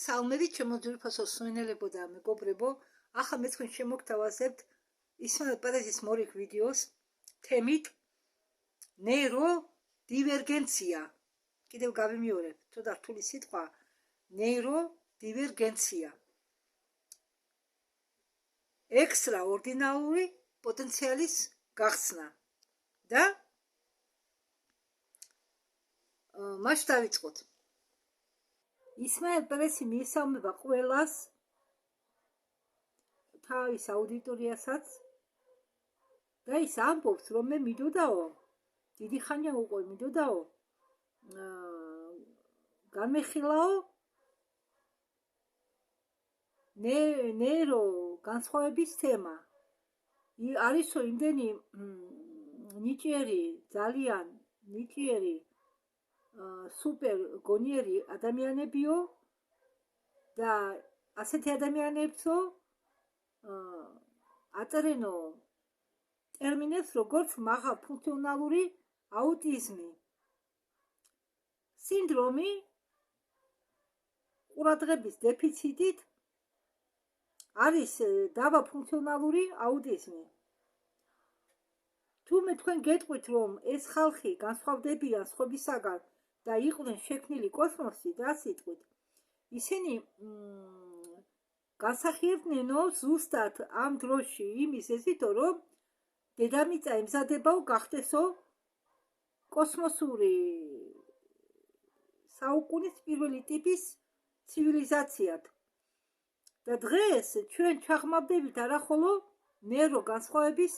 Salmedi შემოძვირფასო სვენელებო და მეგობრებო, ახლა მე თქვენ შემოგთავაზებთ ისმაილ პერეზის მორიგ ვიდეოს თემით ნეიროდივერგენცია. კიდევ გავიმეორებ, ცოტა რთული სიტყვა, ნეიროდივერგენცია. ექსტრაორდინალური პოტენციალის გახსნა და მაშ დავიწყოთ. ისმაილ პერესი მიესალმება ყველას, თავის აუდიტორიასაც და ის ამბობს, რომ მე მიდოდაო, დიდი ხანია უკვე მიდოდაო, განმეხილაო ნეირო განსხვავების თემა. არისო იმდენი ნიჭიერი, ძალიან ნიჭიერი, სუპერ გონიერი ადამიანებიო და ასეთი ადამიანებსო აწერენო ტერმინებს როგორც მაღალფუნქციონალური აუტიზმი, სინდრომი, ყურადღების დეფიციტით არის დავაფუნქციონალური აუტიზმი. თუმე თქვენ გეტყვით, რომ ეს ხალხი განსხვავდებიან სხვებისაგან და იყვნენ შექმნილი კოსმოსით, რა სიტყვით, ისინი განსახიერებდნენო ზუსტად ამ დროში იმის ეზითო, რომ დედამიწა ემზადებაო გახდესო კოსმოსური საუკუნის პირველი ტიპის ცივილიზაციად. და დღეს ჩვენ ჩაღმავდებით არახოლო ნეირო განსხვავების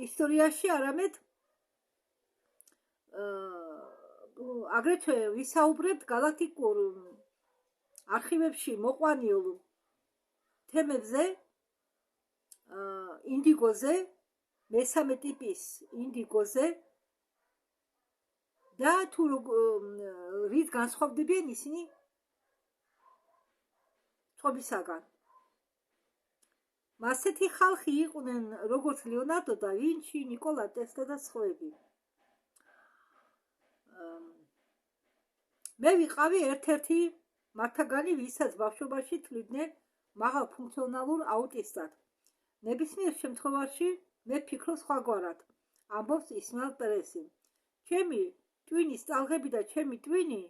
ისტორიაში, არამედ აგრეთვე ვისაუბრებთ galaktikურ არხივებში მოყვანილ თემებზე, ინდიგოზე, მესამე ტიპის ინდიგოზე და თუ რით განსხვავდებიან ისინი სხვებისაგან. ასეთი ხალხი იყვნენ როგორც ლეონარდო და ვინჩი, ნიკოლა ტესლა და სხვები. მე ვიყავი ერთ-ერთი მათგანი, ვისაც ბავშვობაში თვლიდნენ მაღალფუნქციონალურ აუტისტად. ნებისმიერ შემთხვევაში მე ვფიქრობ სხვაგვარად, ამბობს ისმაილ პერესი. ჩემი ტვინის ტალღები და ჩემი ტვინი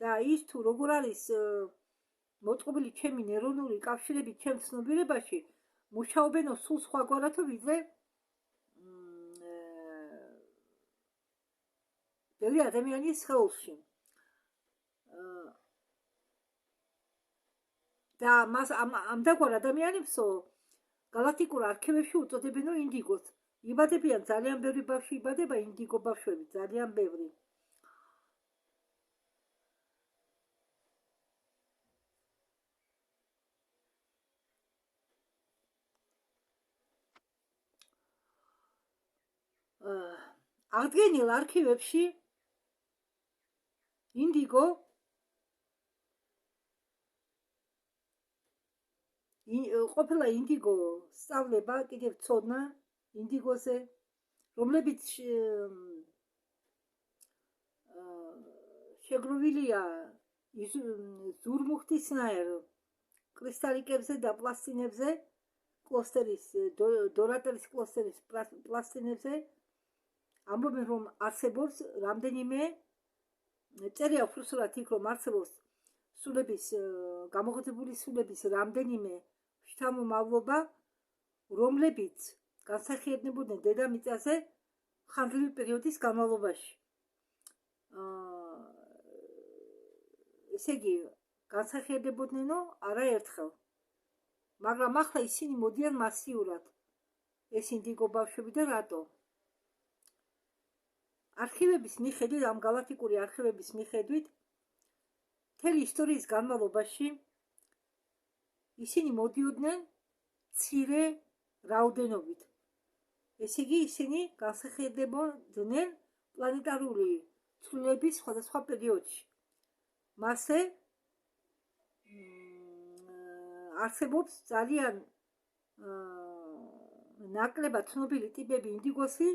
და ის თუ როგორ არის მოწყობილი ჩემი ნეირონული კავშირები ჩემ ცნობიერებაში, მუშაობენო სულ სხვაგვარადო, ვიდრე ბევრი ადამიანის სხეულში. და ამდაგვარ ადამიანებსო galaktikურ არქივებში უწოდებენო ინდიგოს. იბადებიან ძალიან ბევრი ბავშვი, იბადება ინდიგო ბავშვები, ძალიან ბევრი. აღდგენილ არქივებში ინდიგო ყოფილა ინდიგო სწავლება, კიდევ ცოდნა ინდიგოზე, რომლებიც შეგროვილია ზურმუხტისნაირ კრისტალიკებზე და პლასტინებზე, კლოსტერის, დორატელის კლოსტერის პლასტინებზე. ამბობენ, რომ არსებობს რამდენიმე, წერია უბრალოდ იქ, რომ არსებობს სულების, გამოხატებული სულების რამდენიმე შთამომავლობა, რომლებიც განსახიერებდნენ დედამიწაზე ხანძრივი პერიოდის განმავლობაში. ესე იგი, განსახიერებდნენო არაერთხელ. მაგრამ ახლა ისინი მოდიან მასიურად, ეს ინდიგო ბავშვები და რატო? არქივების მიხედვით, ამ galaktikური არქივების მიხედვით, მთელი ისტორიის განმავლობაში ისინი მოდიოდნენ მცირე რაოდენობით. ესე იგი, ისინი განსახიერებდნენ პლანეტარული ცვლილების სხვადასხვა პერიოდში. მასე არსებობს ძალიან ნაკლებად ცნობილი ტიპები ინდიგოსი,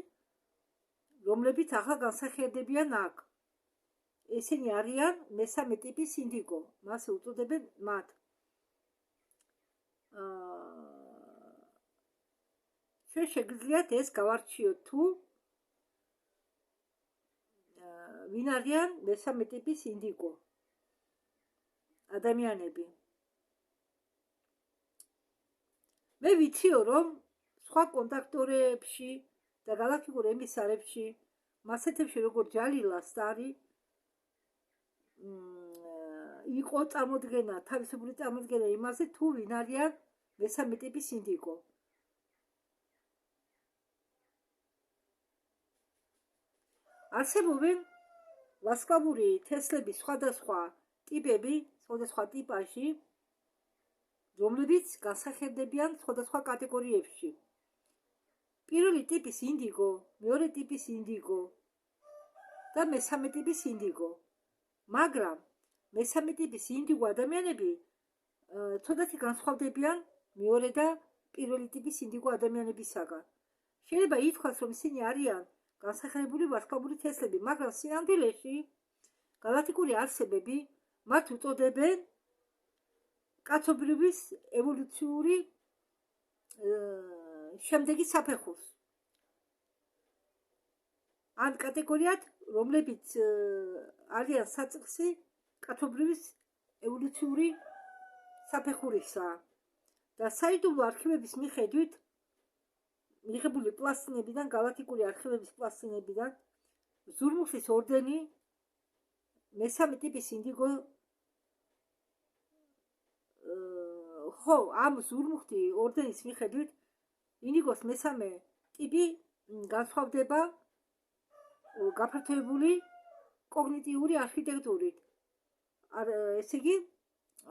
რომლებიც ახლა განსახიერდებიან აქ. ესენი არიან მესამე ტიპის ინდიგო, მას უწოდებენ მათ. ჩვენ შეგვიძლიათ ეს გავარჩიოთ თუ ვინ არიან მესამე ტიპის ინდიგო ადამიანები. მე ვიციო რომ სხვა კონტაქტორებში და galaktikურ ემისარებში მასეთებში როგორც ჯალილა სტარი იყო წარმოდგენა, თავისებური წარმოდგენა იმაზე თუ ვინ არიან მესამე ტიპის ინდიგო. არსებობენ ვარსკვლავური თესლების სხვადასხვა ტიპები, სხვადასხვა ტიპაჟი, რომლებიც განსახიერდებიან სხვადასხვა კატეგორიებში. პირველი ტიპის ინდიგო, მეორე ტიპის ინდიგო და მესამე ტიპის ინდიგო. მაგრამ მესამე ტიპის ინდიგო ადამიანები ცოტათი განსხვავდებიან მეორე და პირველი ტიპის ინდიგო ადამიანებისაგან. შეიძლება ითქვას, რომ ისინი არიან განსახიერებული ვარსკვლავური თესლები, მაგრამ სინამდვილეში galaktikuri არსებები მათ უწოდებენ კაცობრიობის ევოლუციური შემდეგი საფეხურს. ან კატეგორიად, რომლებიც არიან საწყისი კაცობრიობის ევოლუციური საფეხურისა. და საიდუმლო არქივების მიხედვით მიღებული პლასტინებიდან, galaktikuri არქივების პლასტინებიდან ზურმუხტის ორდენი მესამე ტიპის ინდიგო ხო, ამ ზურმუხტი ორდენის მიხედვით ინდიგოს მესამე ტიპი განსხვავდება გაფართოებული კოგნიტიური არქიტექტურით. ესე იგი,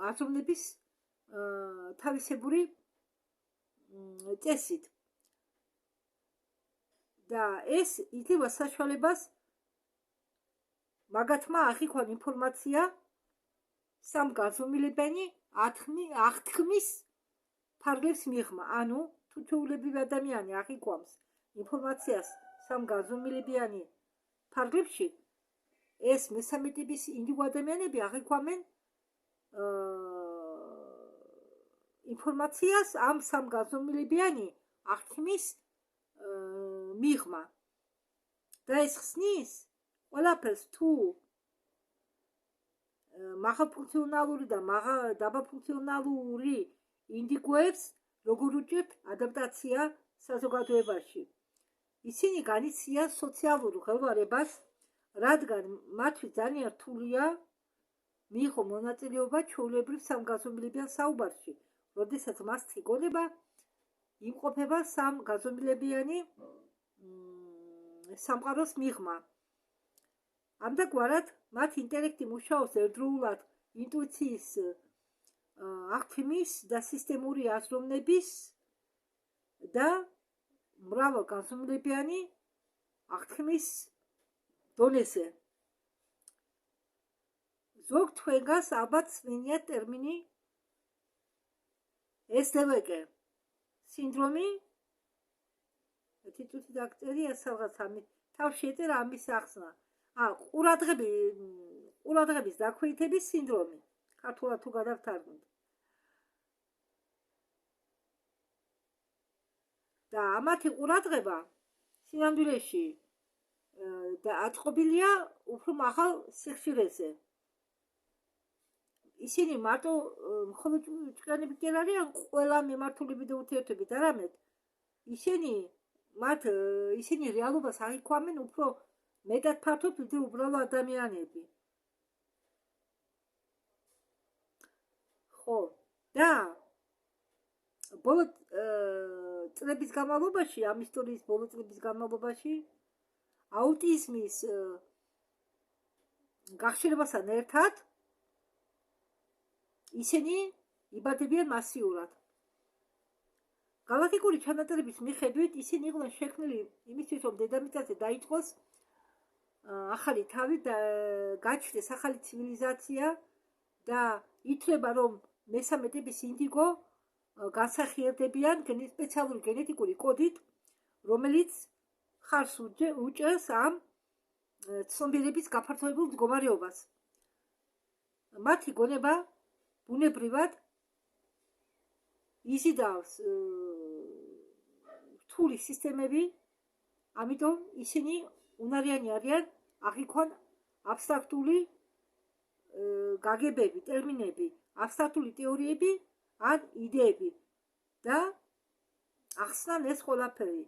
აზროვნების თავისებური წესით. და ეს იძლევა საშუალებას მაგათმა აღიქვან ინფორმაცია სამ განზომილებანი აღთქმის ფარგლებს მიღმა. ანუ თუ ჩვეულებრივი ადამიანი აღიქვამს ინფორმაციას სამ განზომილებიანი ფარგლებში, ეს მესამე ტიპის ინდიგო ადამიანები აღიქვამენ ინფორმაციას ამ სამ განზომილებიანი აღთქმის მიღმა. და ეს ხსნის ყველაფერს თუ მაღალფუნქციონალური და დაბალფუნქციონალური ინდიგოებს როგორ უჭირთ ადაპტაცია საზოგადოებაში. ისინი განიცდიან სოციალურ ხელვარებას, რადგან მათთვის ძალიან რთულია მიიღო მონაწილეობა ჩვეულებრივ სამგანზომილებიან საუბარში, როდესაც მას თიგონება იმყოფება სამ განზომილებიანი სამყაროს მიღმა. ამდაგვარად მათ ინტელექტი მუშაობს ერთდროულად ინტუიციის აღთქმის და სისტემური აზროვნების და მრავალ განზომილებიანი აღთქმის დონეზე. ზოგ თქვენგანს ალბათ სმენიათ ტერმინი SDVG სინდრომი. თითოეულ დაქწერია სადღაც ამის თავში ეწერა ამის ახსნა. ყურადღების დაქვეითების სინდრომი. ქართულად თუ გადავთარგმნით. და ამათი ყურადღება სინამდვილეში აწყობილია უფრო მაღალ სიხშირეზე. ისინი მარტო მხოლოდ ჭკვიანები კი არ არიან ყველა მიმართულებით და ურთიერთობით, არამედ ისინი რეალობას აღიქვამენ უფრო მეტად ფართოდ, ვიდრე უბრალო ადამიანები. ხო, და ბოლო წლების განმავლობაში, ამ ისტორიის ბოლო წლების განმავლობაში აუტიზმის გახშირებასთან ერთად ისინი იბადებიან მასიურად. galaktikuri ჩანაწერების მიხედვით ისინი იყვნენ შექმნილი იმისთვის, რომ დედამიწაზე დაიწყოს ახალი თავი და გაჩნდეს ახალი ცივილიზაცია და ითვლება, რომ მესამე ტიპის ინდიგო განსახიერდებიან სპეციალური გენეტიკური კოდით, რომელიც ხარს უჭერს ამ ცნობიერების გაფართოებულ მდგომარეობას. მათი გონება ბუნებრივად იზიდავს რთული სისტემები, ამიტომ ისინი უნარიანი არიან აღიქვან აბსტრაქტული გაგებები, ტერმინები, აბსტრაქტული თეორიები ან იდეები და ახსნან ეს ყველაფერი.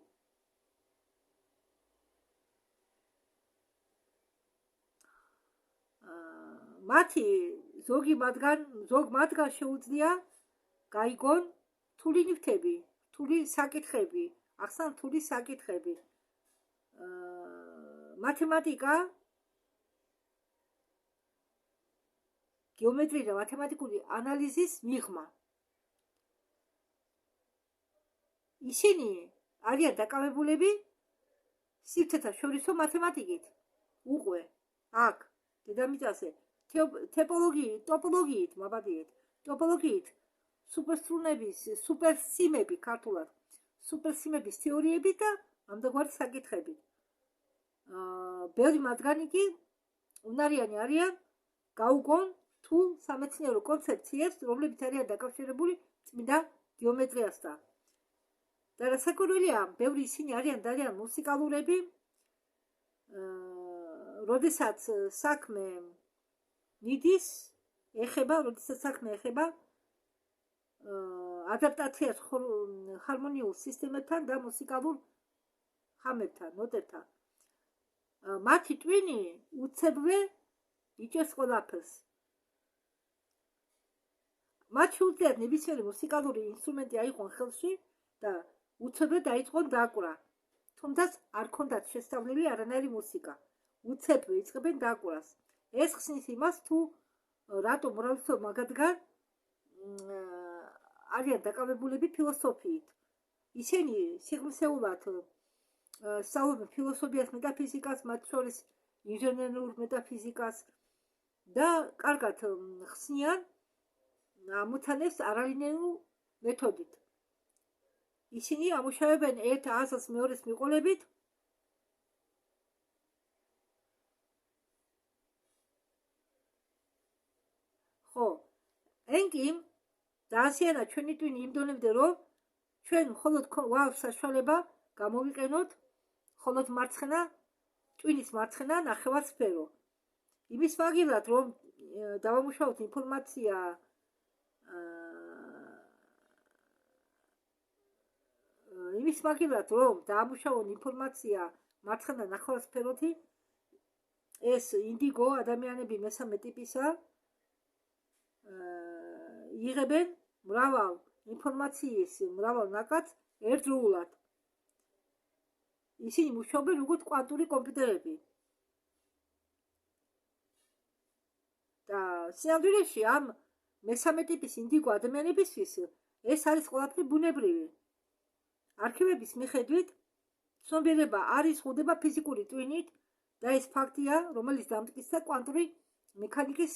მათი ზოგ მათგან შეუძლია გაიგონ რთული ნივთები, რთული საკითხები, ახსნან რთული საკითხები. მათემატიკა, გეომეტრია და მათემატიკური ანალიზის მიღმა. ისინი არიან დაკავებულები სივრცეთა შორისო მათემატიკით, უკვე აქ დედამიწაზე ტოპოლოგიით, სუპერსიმები ქართულად, სუპერსიმების თეორიები და ამდაგვარი საკითხებით. ბევრი მათგანი კი უნარიანი არიან გაუგონ თუ სამეცნიერო კონცეფციებს, რომლებიც არიან დაკავშირებული წმინდა გეომეტრიასთან. და რასაკვირველია, ბევრი ისინი არიან ძალიან მუსიკალურები, როდესაც საქმე ეხება ადაპტაციას ჰარმონიულ სისტემებთან და მუსიკალურ ხამებთან, ნოტებთან. მათი ტვინი უცებვე იჭერს ყველაფერს. მათ შეუძლიათ ნებისმიერი მუსიკალური ინსტრუმენტი აიყვან ხელში და უცებრე დაიწყონ დაკვრა. თუმცა არ ქონდათ შესწავლილი არანაირი მუსიკა. უცებრე იწყებენ დაკვრას. ეს ხსნის იმას, თუ რატომ მრავალწლოვანი მაგათგან არიან დაკავებულები ფილოსოფიით. ისინი სიღრმისეულად სწავლობენ ფილოსოფიას, მეტაფიზიკას, მათ შორის ინჟინერულ მეტაფიზიკას და კარგად ხსნიან ამოცანებს არალინეარულ მეთოდით. ისინი ამუშავებენ ერთ აზრს მეორეს მიყოლებით. ხო, ენკიმ დაასიანა ჩვენი ტვინი იმ დონემდე, რომ ჩვენ მხოლოდ გვაქვს საშუალება გამოვიყენოთ მხოლოდ ტვინის მარცხენა ნახევარსფერო. იმის მაგივრად, რომ დავამუშავოთ ინფორმაცია მარცხენა ნახევარსფეროთი, ეს ინდიგო ადამიანები მესამე ტიპისა იღებენ მრავალ ნაკადს ერთდროულად. ისინი მუშაობენ როგორც კვანტური კომპიუტერები. და სინამდვილეში ამ მესამე ტიპის ინდიგო ადამიანებისთვის ეს არის ყველაფერი ბუნებრივი. არქივების მიხედვით ცნობიერება არ იზღუდება ფიზიკური ტვინით და ეს ფაქტია, რომელიც დამტკიცდა კვანტური მექანიკის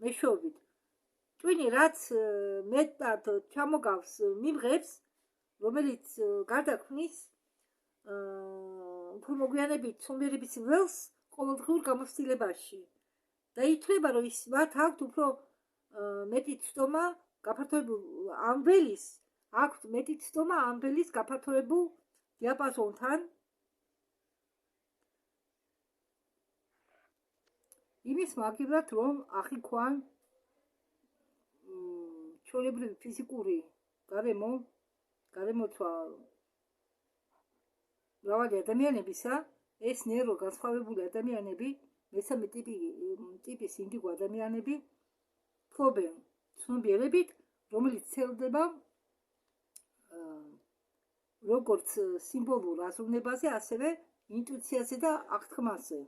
მეშვეობით. ტვინი რაც მეტად ჩამოგავს მიმღებს, რომელიც გარდაქმნის უფრო მოგვიანებით ცნობიერების ველს ყოველდღიურ გამოცდილებაში და ითვლება, რომ მათ აქვთ უფრო მეტი ცდომა ამ ველის გაფართოებულ დიაპაზონთან. იმის მაგივრად, რომ აღიქვან ჩვეულებრივი ფიზიკური გარემოცვა მრავალი ადამიანებისა, ეს ნერო განსხვავებული ადამიანები, მესამე ტიპის ინდიგო ადამიანები ფლობენ ცნობიერებით, რომელიც ვრცელდება როგორც სიმბოლურ აზროვნებაზე, ასევე ინტუიციაზე და აღთქმაზე.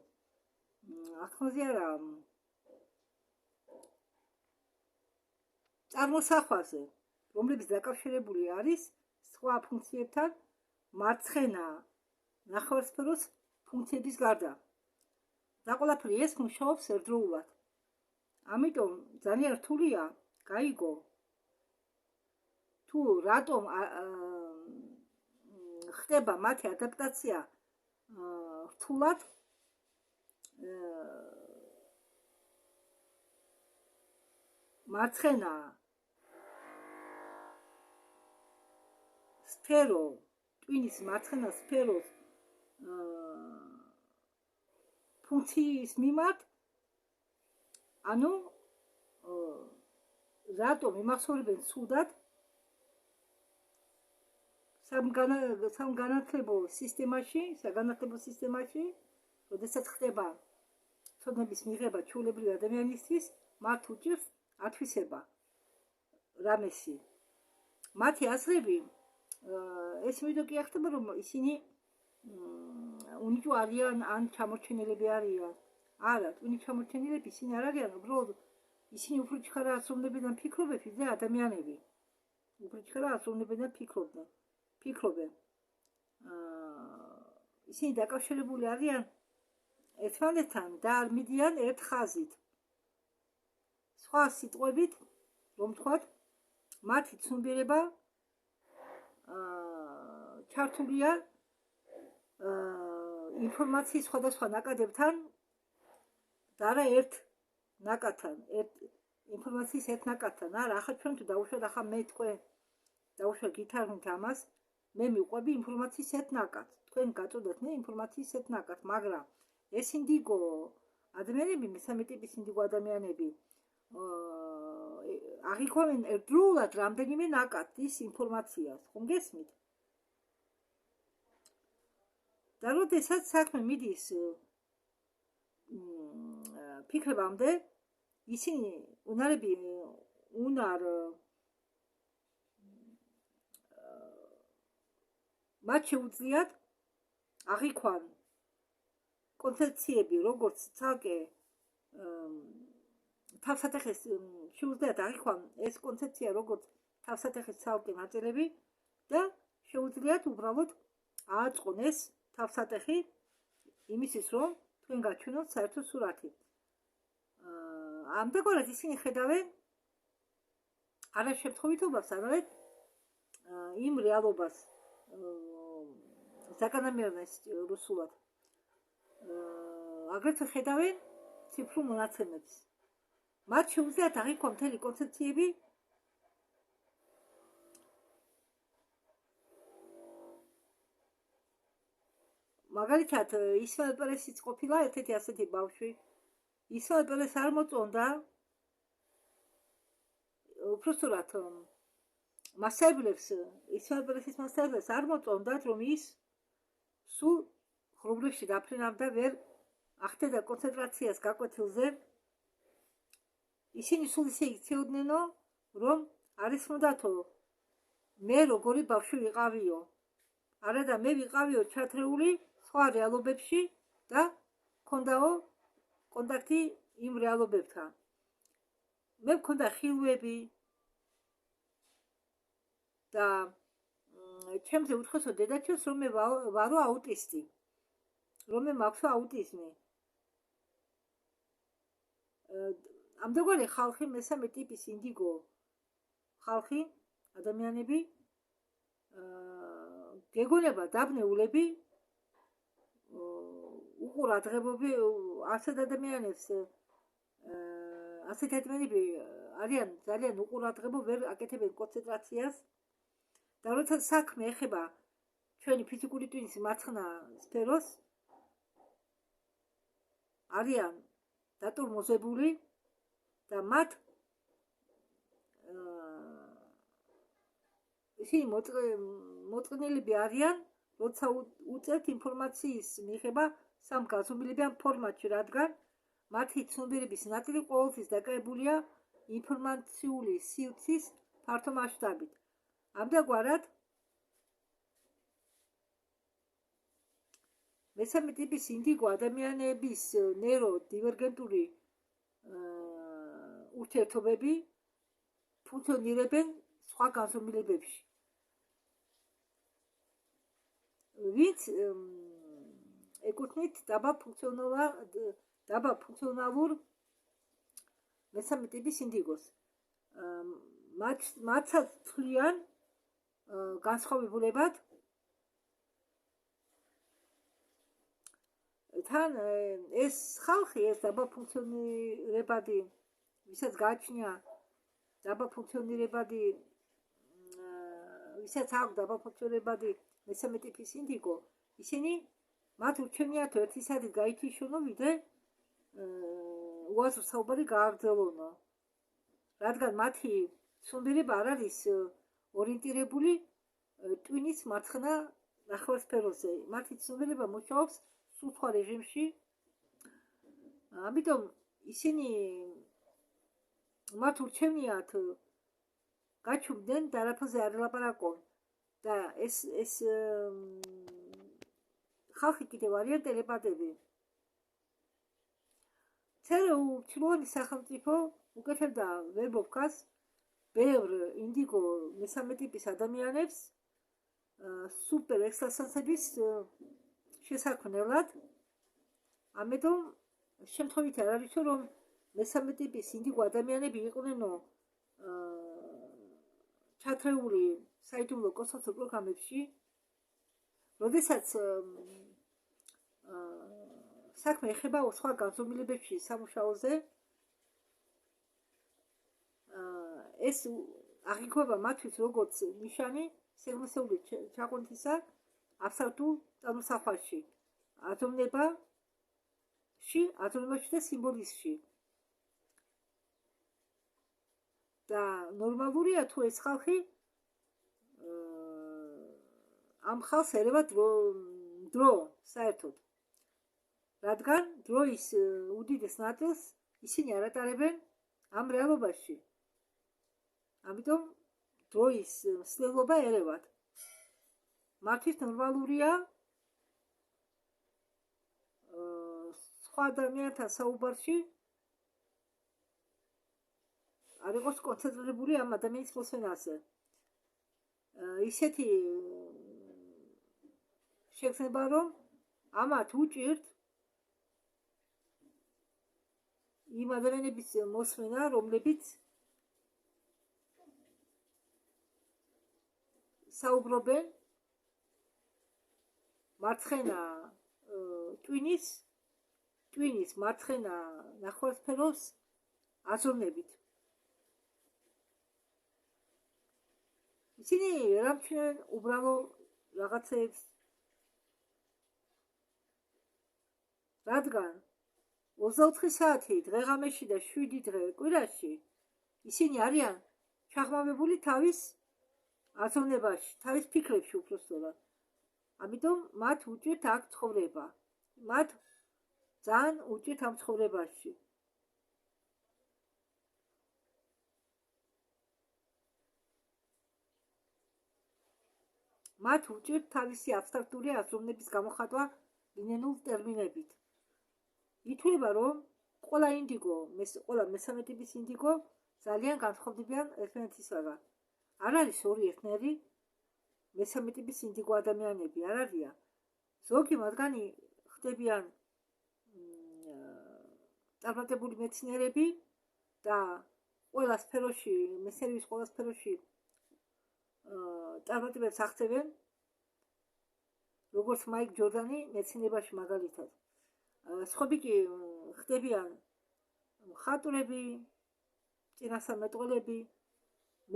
წარმოსახვაზე, რომლებიც დაკავშირებული არის სხვა ფუნქციებთან მარცხენა ნახევარსფეროს ფუნქციების გარდა. და ყველაფერი ეს მუშაობს ერთდროულად. ამიტომ ძალიან რთულია გაიგო თუ რატომ ხდება მათი ადაპტაცია რთულად მარცხენა სფერო, ტვინის მარცხენა სფეროს ფუნქციის მიმართ, ანუ რატომ იმახსოვრებენ ცუდად საგანმანათლებლო სისტემაში, როდესაც ხდება ცოდნების მიღება ჩვეულებრივი ადამიანისთვის, მათ უჭირს ათვისება რამესი. მათი აზრები ეს მიდო კი ახდება, რომ ისინი უნიჭო არიან ან ჩამორჩენილები არიან. არა, ტვინი ჩამორჩენილები ისინი არ არიან, უბრალოდ ისინი უფრო ჩქარა აზროვნებენ და ფიქრობენ, ვიდრე ადამიანები. უფრო ჩქარა აზროვნებენ და ფიქრობენ. ისინი დაკავშირებული არიან ერთმანეთთან და არ მიდიან ერთ ხაზით. სხვა სიტყვებით, რომ ვთქვათ, მათი ცნობიერება ჩართულია ინფორმაციის სხვადასხვა ნაკადებთან და არა ერთ ნაკადთან, ინფორმაციის ერთ ნაკადთან. არა, ახლა ჩვენ თუ დავუშვათ, ახლა მე თქვენ დავუშვათ გითარგმნით ამას, მე მიყვები ინფორმაციის ერთ ნაკადს. თქვენ გაწოდოთ მე ინფორმაციის ერთ ნაკადს, მაგრამ ეს ინდიგო ადამიანები, მესამე ტიპის ინდიგო ადამიანები აღიქვამენ ერთდროულად რამდენიმე ნაკადის ინფორმაციას, ხომ გესმით? და როდესაც საქმე მიდის ფიქრებამდე, ისინი მათ შეუძლიათ აღიქვან კონცეფციები, როგორც ცალკე თავსატეხის შეუძლიათ აღიქვან ეს კონცეფცია, როგორც თავსატეხის ცალკე ნაწილები და შეუძლიათ უბრალოდ ააწყონ ეს თავსატეხი იმისთვის, რომ თქვენ გაჩვენოთ საერთო სურათი. ამდენგვარად ისინი ხედავენ არა შემთხვევითობას, არამედ იმ რეალობას, закономерность რუსულად. აგრეთვე ხედავენ ციფრულ მონაცემებს. მათ შეუძლიათ აღიქვან მთელი კონცეფციები, მაგალითად, ისმაილ პერესიც ყოფილა ერთ-ერთი ასეთი ბავშვი. ისმაილ პერეს არ მოწონდა, უბრალოდ მასწავლებლებს, ისმაილ პერესის მასწავლებლებს არ მოწონდათ, რომ ის სულ ღრუბლებში დაფრენავდა, ვერ ახდენდა კონცენტრაციას გაკვეთილზე. ისინი სულ ისე იქცეოდნენ, რომ არ ისმოდათო მე როგორი ბავშვი ვიყავიო. არადა მე ვიყავიო ჩათრეული სხვა რეალობებში და მქონდაო კონტაქტი იმ რეალობებთან. მე მქონდა ხილვები და ჩემზე უთხოვსო დედაჩემს, რომ მე ვარო აუტისტი, რომ მე მაქვს აუტიზმი. ამდენგვარი ხალხი, მესამე ტიპის ინდიგო ხალხი, ადამიანები გეგონება დაბნეულები, უყურადღებობი, ასეთ ადამიანებს, ასეთ ადამიანები არიან ძალიან უყურადღებო, ვერ აკეთებენ კონცენტრაციას. და როცა საქმე ეხება ჩვენი ფიზიკური ტვინის მარცხენა სფეროს, არიან დატორმოზებული და მათ ისინი მოწყნილები არიან, როცა უწევთ ინფორმაციის მიღება სამ გაზომილებიან ფორმატში, რადგან მათი ცნობიერების ნაწილი ყოველთვის დაკავებულია ინფორმაციული სივრცის ფართო მასშტაბით. ამდენგვარად მესამე ტიპის ინდიგო ადამიანების ნეიროდივერგენტული ურთიერთობები ფუნქციონირებენ სხვა განზომილებებში. ვინც ეკუთვნით დაბა ფუნქციონალურ მესამე ტიპის ინდიგოს. მათაც თვლიან განსხვავებულებად თან ეს ხალხი, ეს დაბალფუნქციონირებადი, ვისაც გააჩნია დაბალფუნქციონირებადი, ვისაც აქვს დაბალფუნქციონირებადი მესამე ტიპის ინდიგო, ისინი მათ ურჩევნიათ ერთი საათით გაითიშონო, ვიდრე უაზრო საუბარი გააგრძელონო, რადგან მათი ცნობიერება არ არის ორიენტირებული ტვინის მარცხენა ნახევარსფეროზე. მათი ცნობიერება მუშაობს სულ სხვა რეჟიმში. ამიტომ ისინი მათ ურჩევნიათ გაჩუმდნენ და არაფერზე არ ელაპარაკონ. და ეს ხალხი კიდევ არიან ტელეპათები. ЦРУ ჩრდილოეთის სახელმწიფო უკეთებდა ვერბოვკას ბევრ ინდიგო მესამე ტიპის ადამიანებს სუპერ ექსტრასენსების შესაქმნელად. ამიტომ შემთხვევით არ არის რომ მესამე ტიპის ინდიგო ადამიანები იყვნენ ჩათრეული საიდუმლო კონსოლსურ პროგრამებში, როდესაც საქმე ეხება სხვა განზომილებებში სამუშაოზე, ეს აღიქვება მათთვის როგორც ნიშანი სიღრმისეული ჩაყვანთისა აბსოლუტურ წარმოსახვაში, აზროვნებაში და სიმბოლიზმში. და ნორმალურია თუ ეს ხალხი ამ ხალხს ერევა დრო საერთოდ, რადგან დროის უდიდეს ნაწილს ისინი არ ატარებენ ამ რეალობაში. ამიტომ დროის მსვლელობა ერევათ. მათთვის ნორმალურია სხვა ადამიანთან საუბარში არ იყოს კონცენტრირებული ამ ადამიანის მოსვენაზე. ისეთი შეგრძნება, რომ ამათ უჭირთ იმ ადამიანების მოსვენა, რომლებიც საუბრობენ მარცხენა ტვინის მარცხენა ნახევარსფეროს აზროვნებით. ისინი ვერ ამჩნევენ უბრალო რაღაცებს, რადგან 24 საათი დღეღამეში და 7 დღე კვირაში ისინი არიან ჩაღმავებული თავის აზროვნებაში, თავის ფიქრებში უпростоრად. ამიტომ მათ უჭირთ აქ ცხოვრება. მათ ძალიან უჭირთ ამ ცხოვრებაში. მათ უჭირთ თავისი აბსტრაქტული აზროვნების გამოხატვა ლინეარულ ტერმინებით. ითვლება, რომ ყველა მესამე ტიპის ინდიგო ძალიან განსხვავდებიან ერთმანეთისაგან. არ არის ორი ერთნაირი მესამე ტიპის ინდიგო ადამიანები, არ არიან. ზოგი მათგანი ხდებიან წარმატებული მეცნიერები და ყველა სფეროში წარმატებებს აღწევენ, როგორც მაიკ ჯორდანი მეცნიერებაში მაგალითად. სხვები კი ხდებიან მხატვრები, წინასწარმეტყველები,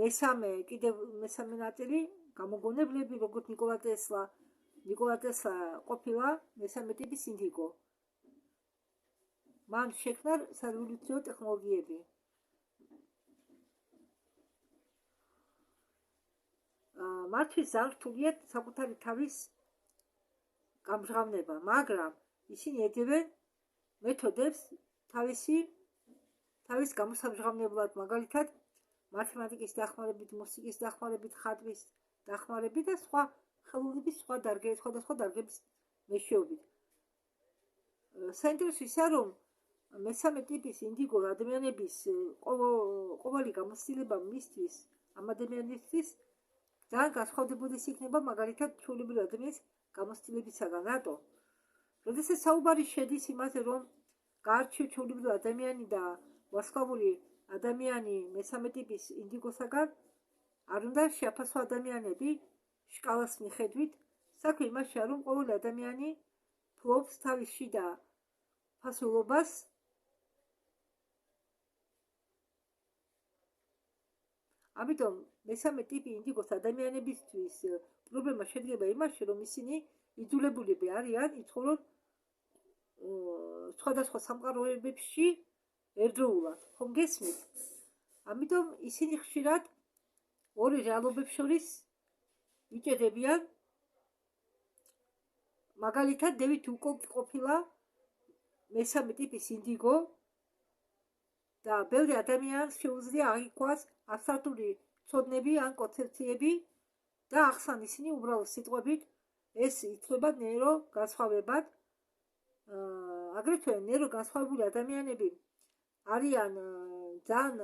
მესამე ნაწილი გამოგონებლები, როგორც ნიკოლა ტესლა. ნიკოლა ტესლა ყოფილა მესამე ტიპის ინდიგო. მან შექმნა სარევოლუციო ტექნოლოგიები. მათთვის ძალიან რთულია საკუთარი თავის გამჟღავნება, მაგრამ ისინი ეძებენ მეთოდებს თავის გამოსამჟღავნებლად, მაგალითად მათემატიკის დახმარებით, მუსიკის დახმარებით, ხატვის დახმარებით და სხვა ხელოვნების სხვადასხვა დარგების მეშვეობით. საინტერესო ისაა, რომ მესამე ტიპის ინდიგო ადამიანების ყოველი გამოცდილება მისთვის, ამ ადამიანისთვის ძალიან განსხვავდებოდეს იქნება მაგალითად ჩვეულებრივი ადამიანის გამოცდილებისაგან. რატო? როდესაც საუბარი შედის იმაზე, რომ გაარჩიო ჩვეულებრივი ადამიანი და ვარსკვლავური ადამიანი მესამე ტიპის ინდიგოსაგან, არ უნდა შეაფასო ადამიანები შკალას მიხედვით. საქმე იმაშია, რომ ყოველი ადამიანი ფლობს თავის შიდა ფასულობას. ამიტომ მესამე ტიპი ინდიგოს ადამიანებისთვის პრობლემა შედგება იმაში, რომ ისინი იძულებულები არიან იცხოვრონ სხვადასხვა სამყაროებში ერთდროულად. ხომ გესმით? ამიტომ ისინი ხშირად ორი რეალობებს შორის იჭერებიან. მაგალითად, დევიდ უკოკი ყოფილა მესამე ტიპის ინდიგო და ბევრი ადამიანს შეუძლია აღიქვას აბსტრაქტული ცოდნები ან კონცეფციები და ახსან ისინი უბრალოდ სიტყვებით ეს ითვლება ნეირო განსხვავებად. აგრეთვე ნეირო განსხვავებული ადამიანები არიან ძალიან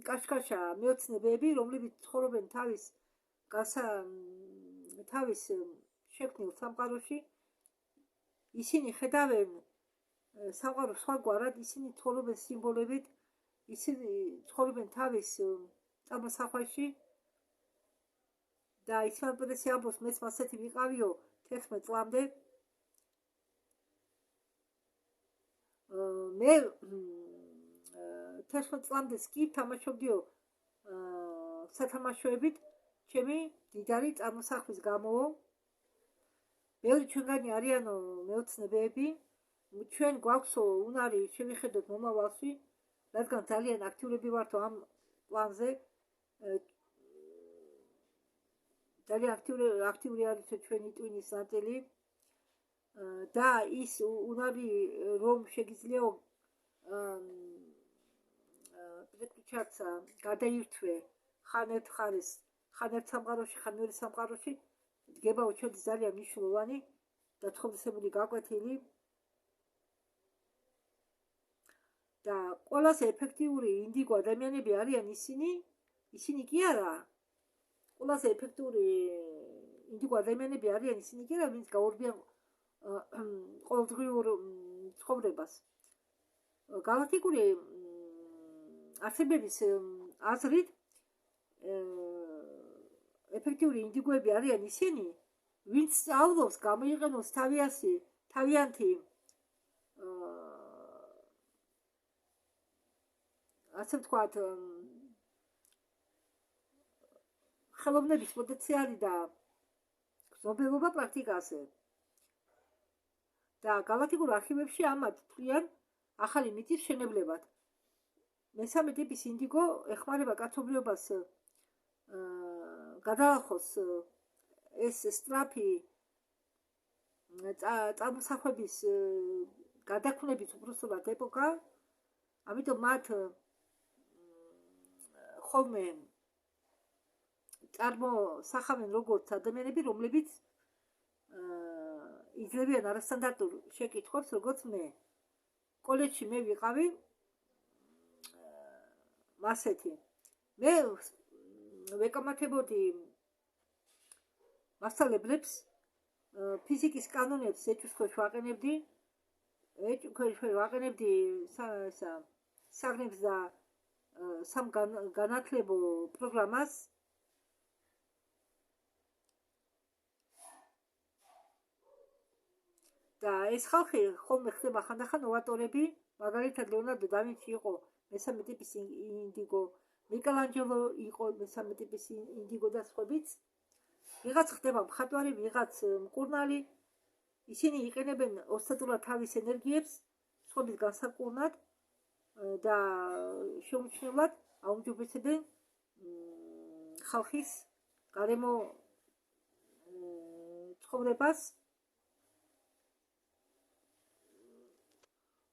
კაშკაშა მეოცნებები, რომლებიც ცხოვრობენ თავის შექმნილ სამყაროში. ისინი ხედავენ სამყაროს სხვაგვარად, ისინი ცხოვრობენ სიმბოლებით, ისინი ცხოვრობენ თავის წარმოსახვაში და ისმაილ პერესი ამბობს, მეც მასეთი ვიყავიო 11 წლამდე. მე 11 წლამდე კი თამაშობდიო სათამაშოებით ჩემი დიდარი წარმოსახვის გამო. ბევრი ჩვენგანი არიანო მეოცნებეები, ჩვენ გვაქვს უნარი შევიხედოთ მომავალში, რადგან ძალიან აქტიურები ვართო ამ პლანზე. ძალიან აქტიური არის ჩვენი ტვინის ნაწილი და ის უნარი რომ შეგიძლიაო პრეტუჩაცა გადაირთვე ხან ერთ ხარეს, ხან ერთ სამყაროში, ხან მეორე სამყაროში, დგებაო ჩვენი ძალიან მნიშვნელოვანი და თხოვნისებული გაკვეთილი. და ყველაზე ეფექტიური ინდიგო ადამიანები არიან ისინი კი არა. ყველაზე ეფექტური ინდიგო ადამიანები არიან ისინი კი არა, ვინც გაურბიან ყოველდღიურ ცხოვრებას. გალაქტიკური არსებების აზრით ეფექტიური ინდიგოები არიან ისინი, ვინც სწავლობს გამოიყენოს თავიანთი ასე ვთქვათ ხელოვნების პოტენციალი და გრძნობელობა პრაქტიკაზე. და გალაქტიკურ არქივებში ამათ თვლიან ახალი მითის შენებლებად. მესამე ტიპის ინდიგო ეხმარება კაცობრიობას გადაახოს ეს სწრაფი წარმოსახვების გადაქმნების უბრალოდ ეპოქა. ამიტომ მათ ხოლმე წარმოსახავენ როგორც ადამიანები, რომლებიც იძლევიან არასტანდარტულ შეკითხვებს, როგორც მე. კოლეჯში მე ვიყავი მასეთი. მე ვეკამათებოდი მასწავლებლებს, ფიზიკის კანონებს ეჭვს ქვეშ ვაყენებდი, საგნებს და სამგანათლებო პროგრამას. და ეს ხალხი ხოლმე ხდება ხანდახან ნოვატორები, მაგალითად ლეონარდო და ვინჩი იყო მესამე ტიპის ინდიგო, მიკელანჯელო იყო მესამე ტიპის ინდიგო და სხვაებიც. ვიღაც ხდება მხატვარი, ვიღაც მკურნალი. ისინი იყენებენ ოსტატურად თავის ენერგიებს სხვების განსაკურნად და შეუმჩნევლად აუმჯობესებენ ხალხის გარემო ცხოვრებას.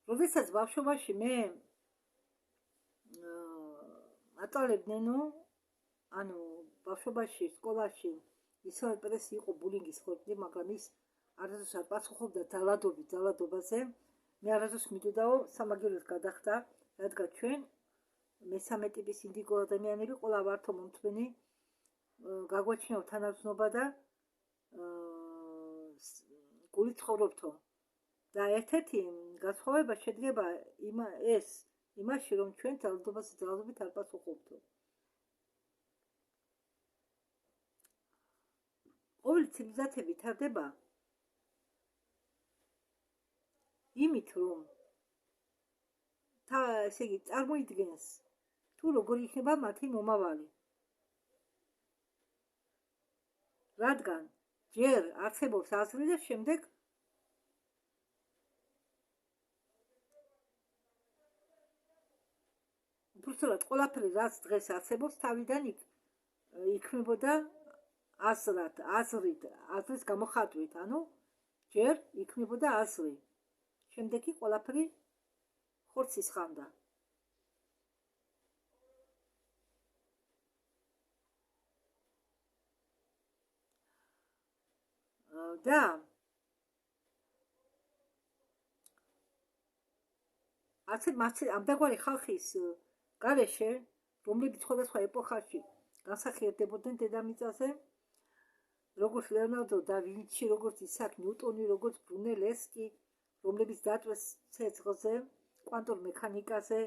როდესაც ბავშვობაში მე ატარებდნენო, ანუ ბავშვობაში სკოლაში ისმაილ პერესი იყო ბულინგის ხორბლი, მაგრამ ის არასდროს არ პასუხობდა ძალადობაზე. მე არასდროს მიდოდაო სამაგიეროდ გადახდა, რადგან ჩვენ მესამე ტიპის ინდიგო ადამიანები ყველა ვართო მომთმენი, გაგვაჩნიაო თანაგრძნობა და გულით ცხოვრობთო. და ერთ-ერთი განსხვავება შედგება იმაში, რომ ჩვენ ძალადობაზე ძალადობით არ პასუხობთო. ყოველი ცივილიზაციები თარდება იმით, რომ ესე იგი წარმოიდგენს თუ როგორ იქნება მათი მომავალი. რადგან ჯერ არსებობს აზრი და შემდეგ უბრალოდ ყველაფერი რაც დღეს არსებობს თავიდან იქმნებოდა აზრის გამოხატვით, ანუ ჯერ იქმნებოდა აზრი, შემდეგ კი ყველაფერი ხორცს ისხამდა. და ამდაგვარი ხალხის გარეშე, რომლებიც სხვადასხვა ეპოქაში განსახიერდებოდნენ დედამიწაზე, როგორც ლეონარდო და ვინჩი, როგორც ისააკ ნიუტონი, როგორც ბრუნელესკი, რომლებიც დაწვეს ცეცხლზე, კვანტურ მექანიკაზე,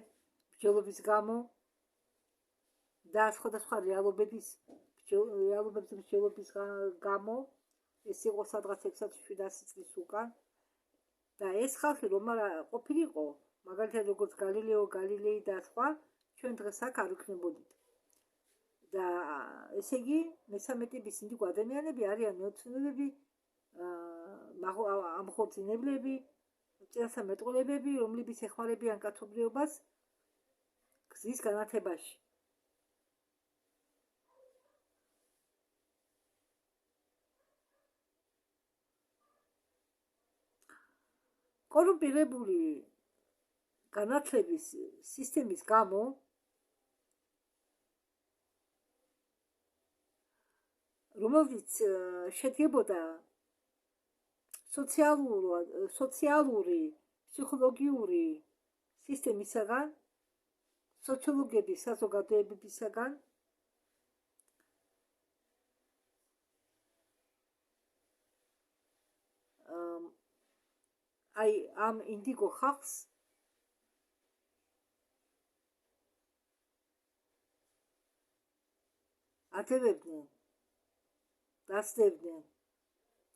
მსჯელობის გამო და სხვადასხვა რეალობების მსჯელობის გამო, ეს იყო სადღაც 600-700 წლის უკან. და ეს ხალხი რომ არა ყოფილიყო, მაგალითად როგორც გალილეო გალილეი და სხვა, ჩვენ დღეს აქ არ ვიქნებოდით. და ესე იგი მე-13 სინდიკო ადამიანები არიან მეოცნებები, ამხორციელებლები, წინასამეტყველებები, რომლებიც ეხმარებიან კაცობრიობას გზის განათებაში. კორუმპირებული განათლების სისტემის გამო რომელიც შედგებოდა სოციალური, ფსიქოლოგიური სისტემისაგან, სოციოლოგების საზოგადოებებისაგან, აი ამ ინდიგო ხალხს ატევებდნენ, დასდებდნენ,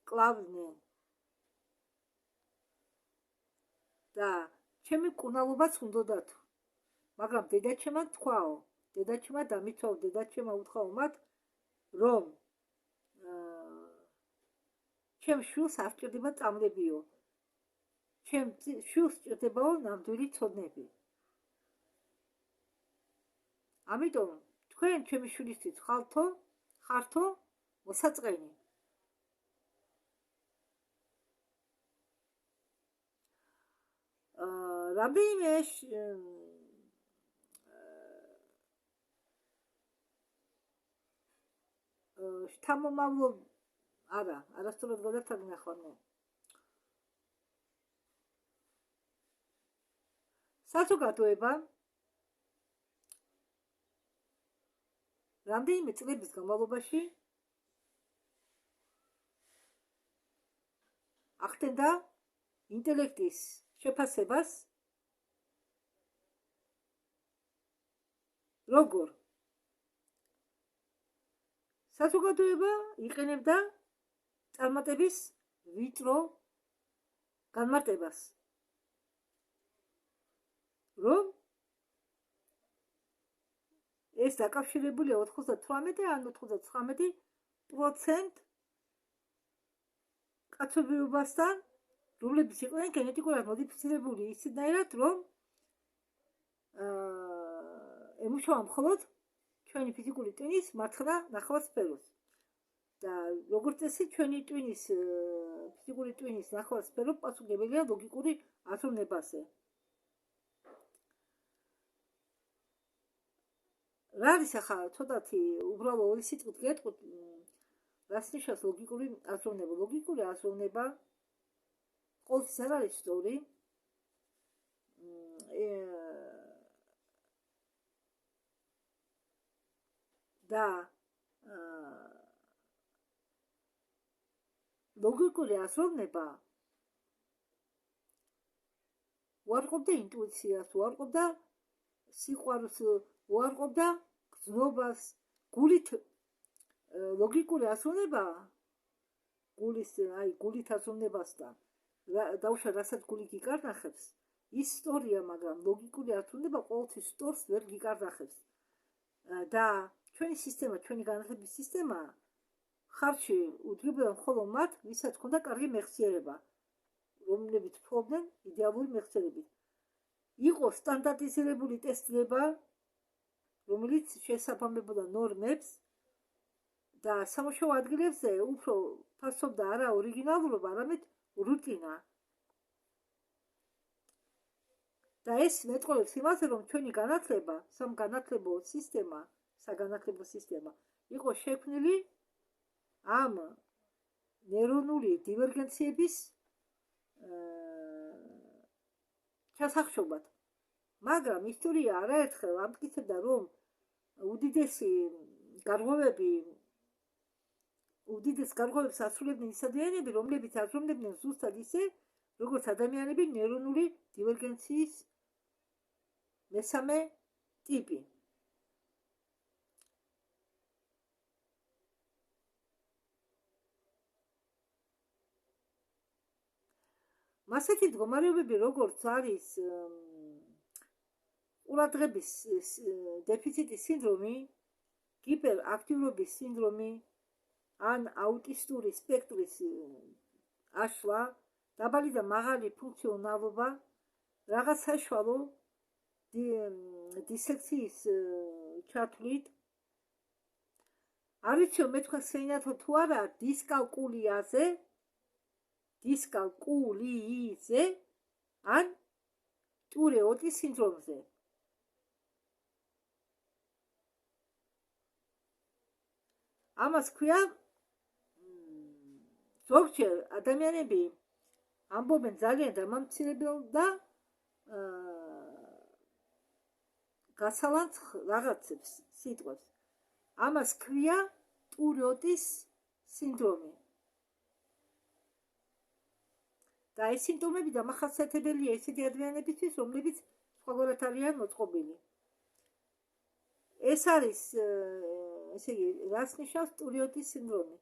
კლავდნენ და ჩემი მკურნალობაც უნდოდათ, მაგრამ დედაჩემმა თქვაო, დედაჩემმა დამიცვაო, დედაჩემმა უთხოვო მათ, რომ ჩემ შვილს არ სჭირდება წამლებიო, ჩემ შვილს სჭირდებაო ნამდვილი ცოდნები. ამიტომ თქვენ ჩემი შვილისთვის ხართო მოსაწყენი. რამდენიმე შთამომავლო არასწორად გადავთარგმნა ხოლმე. საზოგადოება რამდენიმე წლების განმავლობაში ახდენდა ინტელექტის შეფასებას, როგორ საზოგადოება იყენებდა წარმატების ვიწრო განმარტებას, რომ ეს დაკავშირებულია 98 ან 99% კაცობრიობასთან, რომლებიც იყვნენ გენეტიკურად მოდიფიცირებული ისედნაირად, რომ ემუშავა მხოლოდ ჩვენი ფიზიკური ტვინის მარცხენა ნახევარსფეროს. და როგორც წესი, ჩვენი ფიზიკური ტვინის ნახევარსფერო პასუხისმგებელია ლოგიკური აზროვნებაზე. რა არის ახლა ცოტათი უბრალო ორი სიტყვით გეტყვით, რას ნიშნავს ლოგიკური აზროვნება? ლოგიკური აზროვნება ყოველთვის არ არის სწორი, და ლოგიკური აზროვნება უარყოფდა ინტუიციას, უარყოფდა სიყვარულს, უარყოფდა გრძნობას, გულით ლოგიკური აზროვნება გულით აზროვნებასთან დაუშვა რასაც გული გიკარნახებს ისტორია, მაგრამ ლოგიკური არ თუნდება ყოველთვის სტორს ვერ გიკარნახებს და ჩვენი სისტემა, ჩვენი განათლების სისტემა ხარში უძღვებოდა მხოლოდ მათ, ვისაც ჰქონდა კარგი მეხსიერება, რომლებიც ფლობდნენ იდეალური მეხსიერებით. იყო სტანდარტიზირებული ტესტება, რომელიც შეესაბამებოდა ნორმებს და სამუშაო ადგილებზე უფრო ფასობდა არა ორიგინალურობა, არამედ რუტინა. და ეს მეტყოლებს იმაზე, რომ ჩვენი განათლება, სამგანათლებო სისტემა იყო შექმნილი ამ ნეირონული დივერგენციების ჩასახშობად. მაგრამ ისტორია არაერთხელ ამტკიცებდა, რომ უდიდეს გარღვევებს ასრულებდნენ ის ადამიანები, რომლებიც აზროვნებდნენ ზუსტად ისე, როგორც ადამიანები ნეირონული დივერგენციის მესამე ტიპი. მასეთი მდგომარეობები, როგორც არის ყურადღების დეფიციტის სინდრომი, გიპერაქტიურობის სინდრომი, ან აუტისტური სპექტრის აშლა, დაბალი და მაღალი ფუნქციონალობა, რაღაც საშუალო დისლექსიის ჩათვლით. არ ვიცი მე თქვენ სეინათო თუ არა დისკალკულიაზე ან ტურე-ოტის სინდრომზე. ამას ქვია ზოგჯერ ადამიანები ამბობენ ძალიან დამამცირებელ და გასალანც რაღაცებს სიტყვებს. ამას ქვია ტურე-ოტის სინდრომი. და ეს სიმპტომები დამახასიათებელია ისეთი ადამიანებისთვის, რომლებიც სხვაგვარად არიან მოწყობილი. ეს არის, ესე იგი, რას ნიშნავს ტურე-ოტის სინდრომი?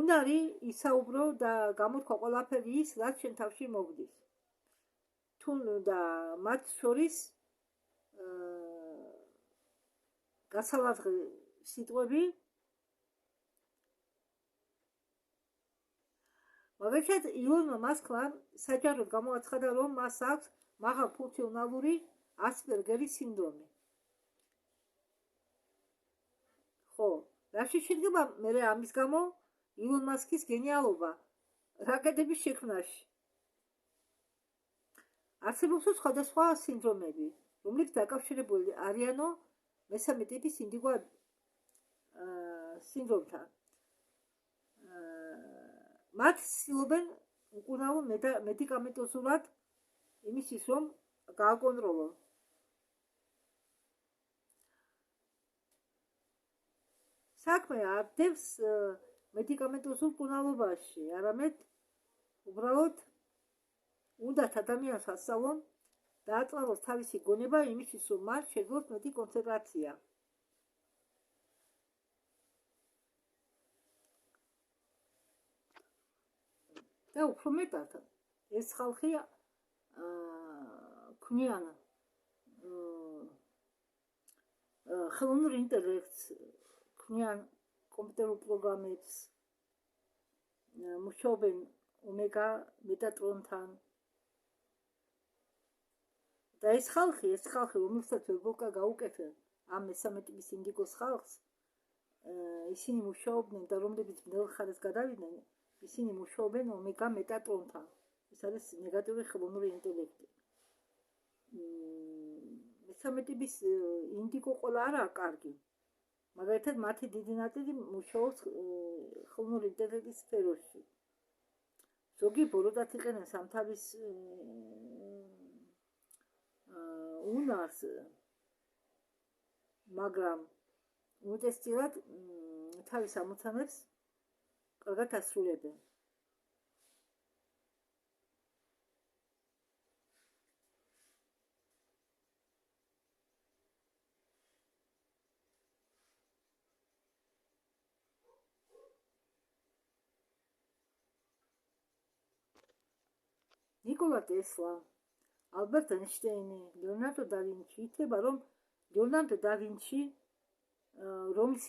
უნარი ისაუბრო და გამოთქვა ყველაფერი ის, რაც შენ თავში მოგდის. და მათ შორის გასალაძღი სიტყვები, მაგალითად ილონმა მასკმა საჯაროდ გამოაცხადა, რომ მას აქვს მაღალფუნქციონალური ასპერგერის სინდრომი. ხო, რაში შედგება მე ამის გამო ილონ მასკის გენიალობა რაკეტების შექმნაში? არსებობს სხვადასხვა სინდრომები, რომლებიც დაკავშირებული არიანო მესამე ტიპის ინდიგო სინდრომთან. მათ ცდილობენ უკანონო მედიკამენტოზურად იმისთვის, რომ გააკონტროლონ. საქმე არ დევს მედიკამენტოზურ მკურნალობაში, არამედ უბრალოდ უნდათ ადამიანს ასწავლონ და აწვალოს თავისი გონება იმისთვის, რომ მას შეძლოს მეტი კონცენტრაცია. და უფრო მეტად ეს ხალხი ქმნიან ხელოვნურ ინტელექტს, ქმნიან კომპიუტერულ პროგრამებს, მუშაობენ ომეგა მეტატრონთან. და ეს ხალხი, რომელსაც ვერბოლკა გაუკეთეს ამ მესამე ტიპის ინდიგოს ხალხს, ისინი მუშაობდნენ და რომლებიც ბნელ ხარეს გადავიდნენ, ისინი მუშაობენ ომეგა მეტატრონთან. ეს არის ნეგატიური ხელოვნური ინტელექტი. მესამე ტიპის ინდიგო ყველა არაა კარგი. მაგალითად, მათი დიდი ნაწილი მუშაობს ხელოვნური ინტელექტის სფეროში. ზოგი ბოროტად იყენებს ამ თავის უნარს, მაგრამ უმეტესწილად თავის ამოცანებს კარგად ასრულებენ. ნიკოლა ტესლა, ალბერტ აინშტაინი, ლეონარდო და ვინჩი. ითვლება, რომ ლეონარდო და ვინჩი, რომლის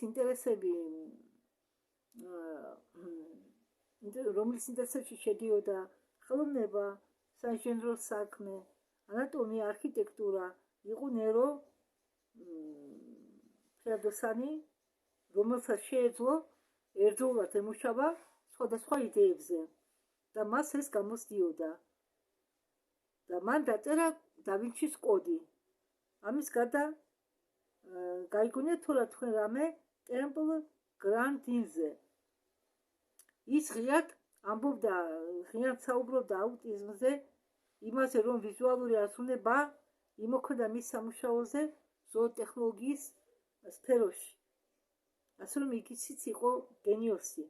ინტერესებში შედიოდა ხელოვნება, საინჟინრო საქმე, ანატომია, არქიტექტურა, იყო ნერო ფერდოსანი, რომელსაც შეეძლო ერთდროულად ემუშავა სხვადასხვა იდეებზე და მას ეს გამოსდიოდა. და მან დაწერა და ვინჩის კოდი. ამის გარდა გაიგონეთ თუ რა თქვენ რამე ტემპლ გრანდინზე. ის ღიად ამბობდა, ღიად საუბრობდა აუტიზმზე, იმაზე, რომ ვიზუალური აზროვნება იმოქმედა მის სამუშაოზე ზოოტექნოლოგიის სფეროში. ასე რომ იქიციც იყო გენიოსი.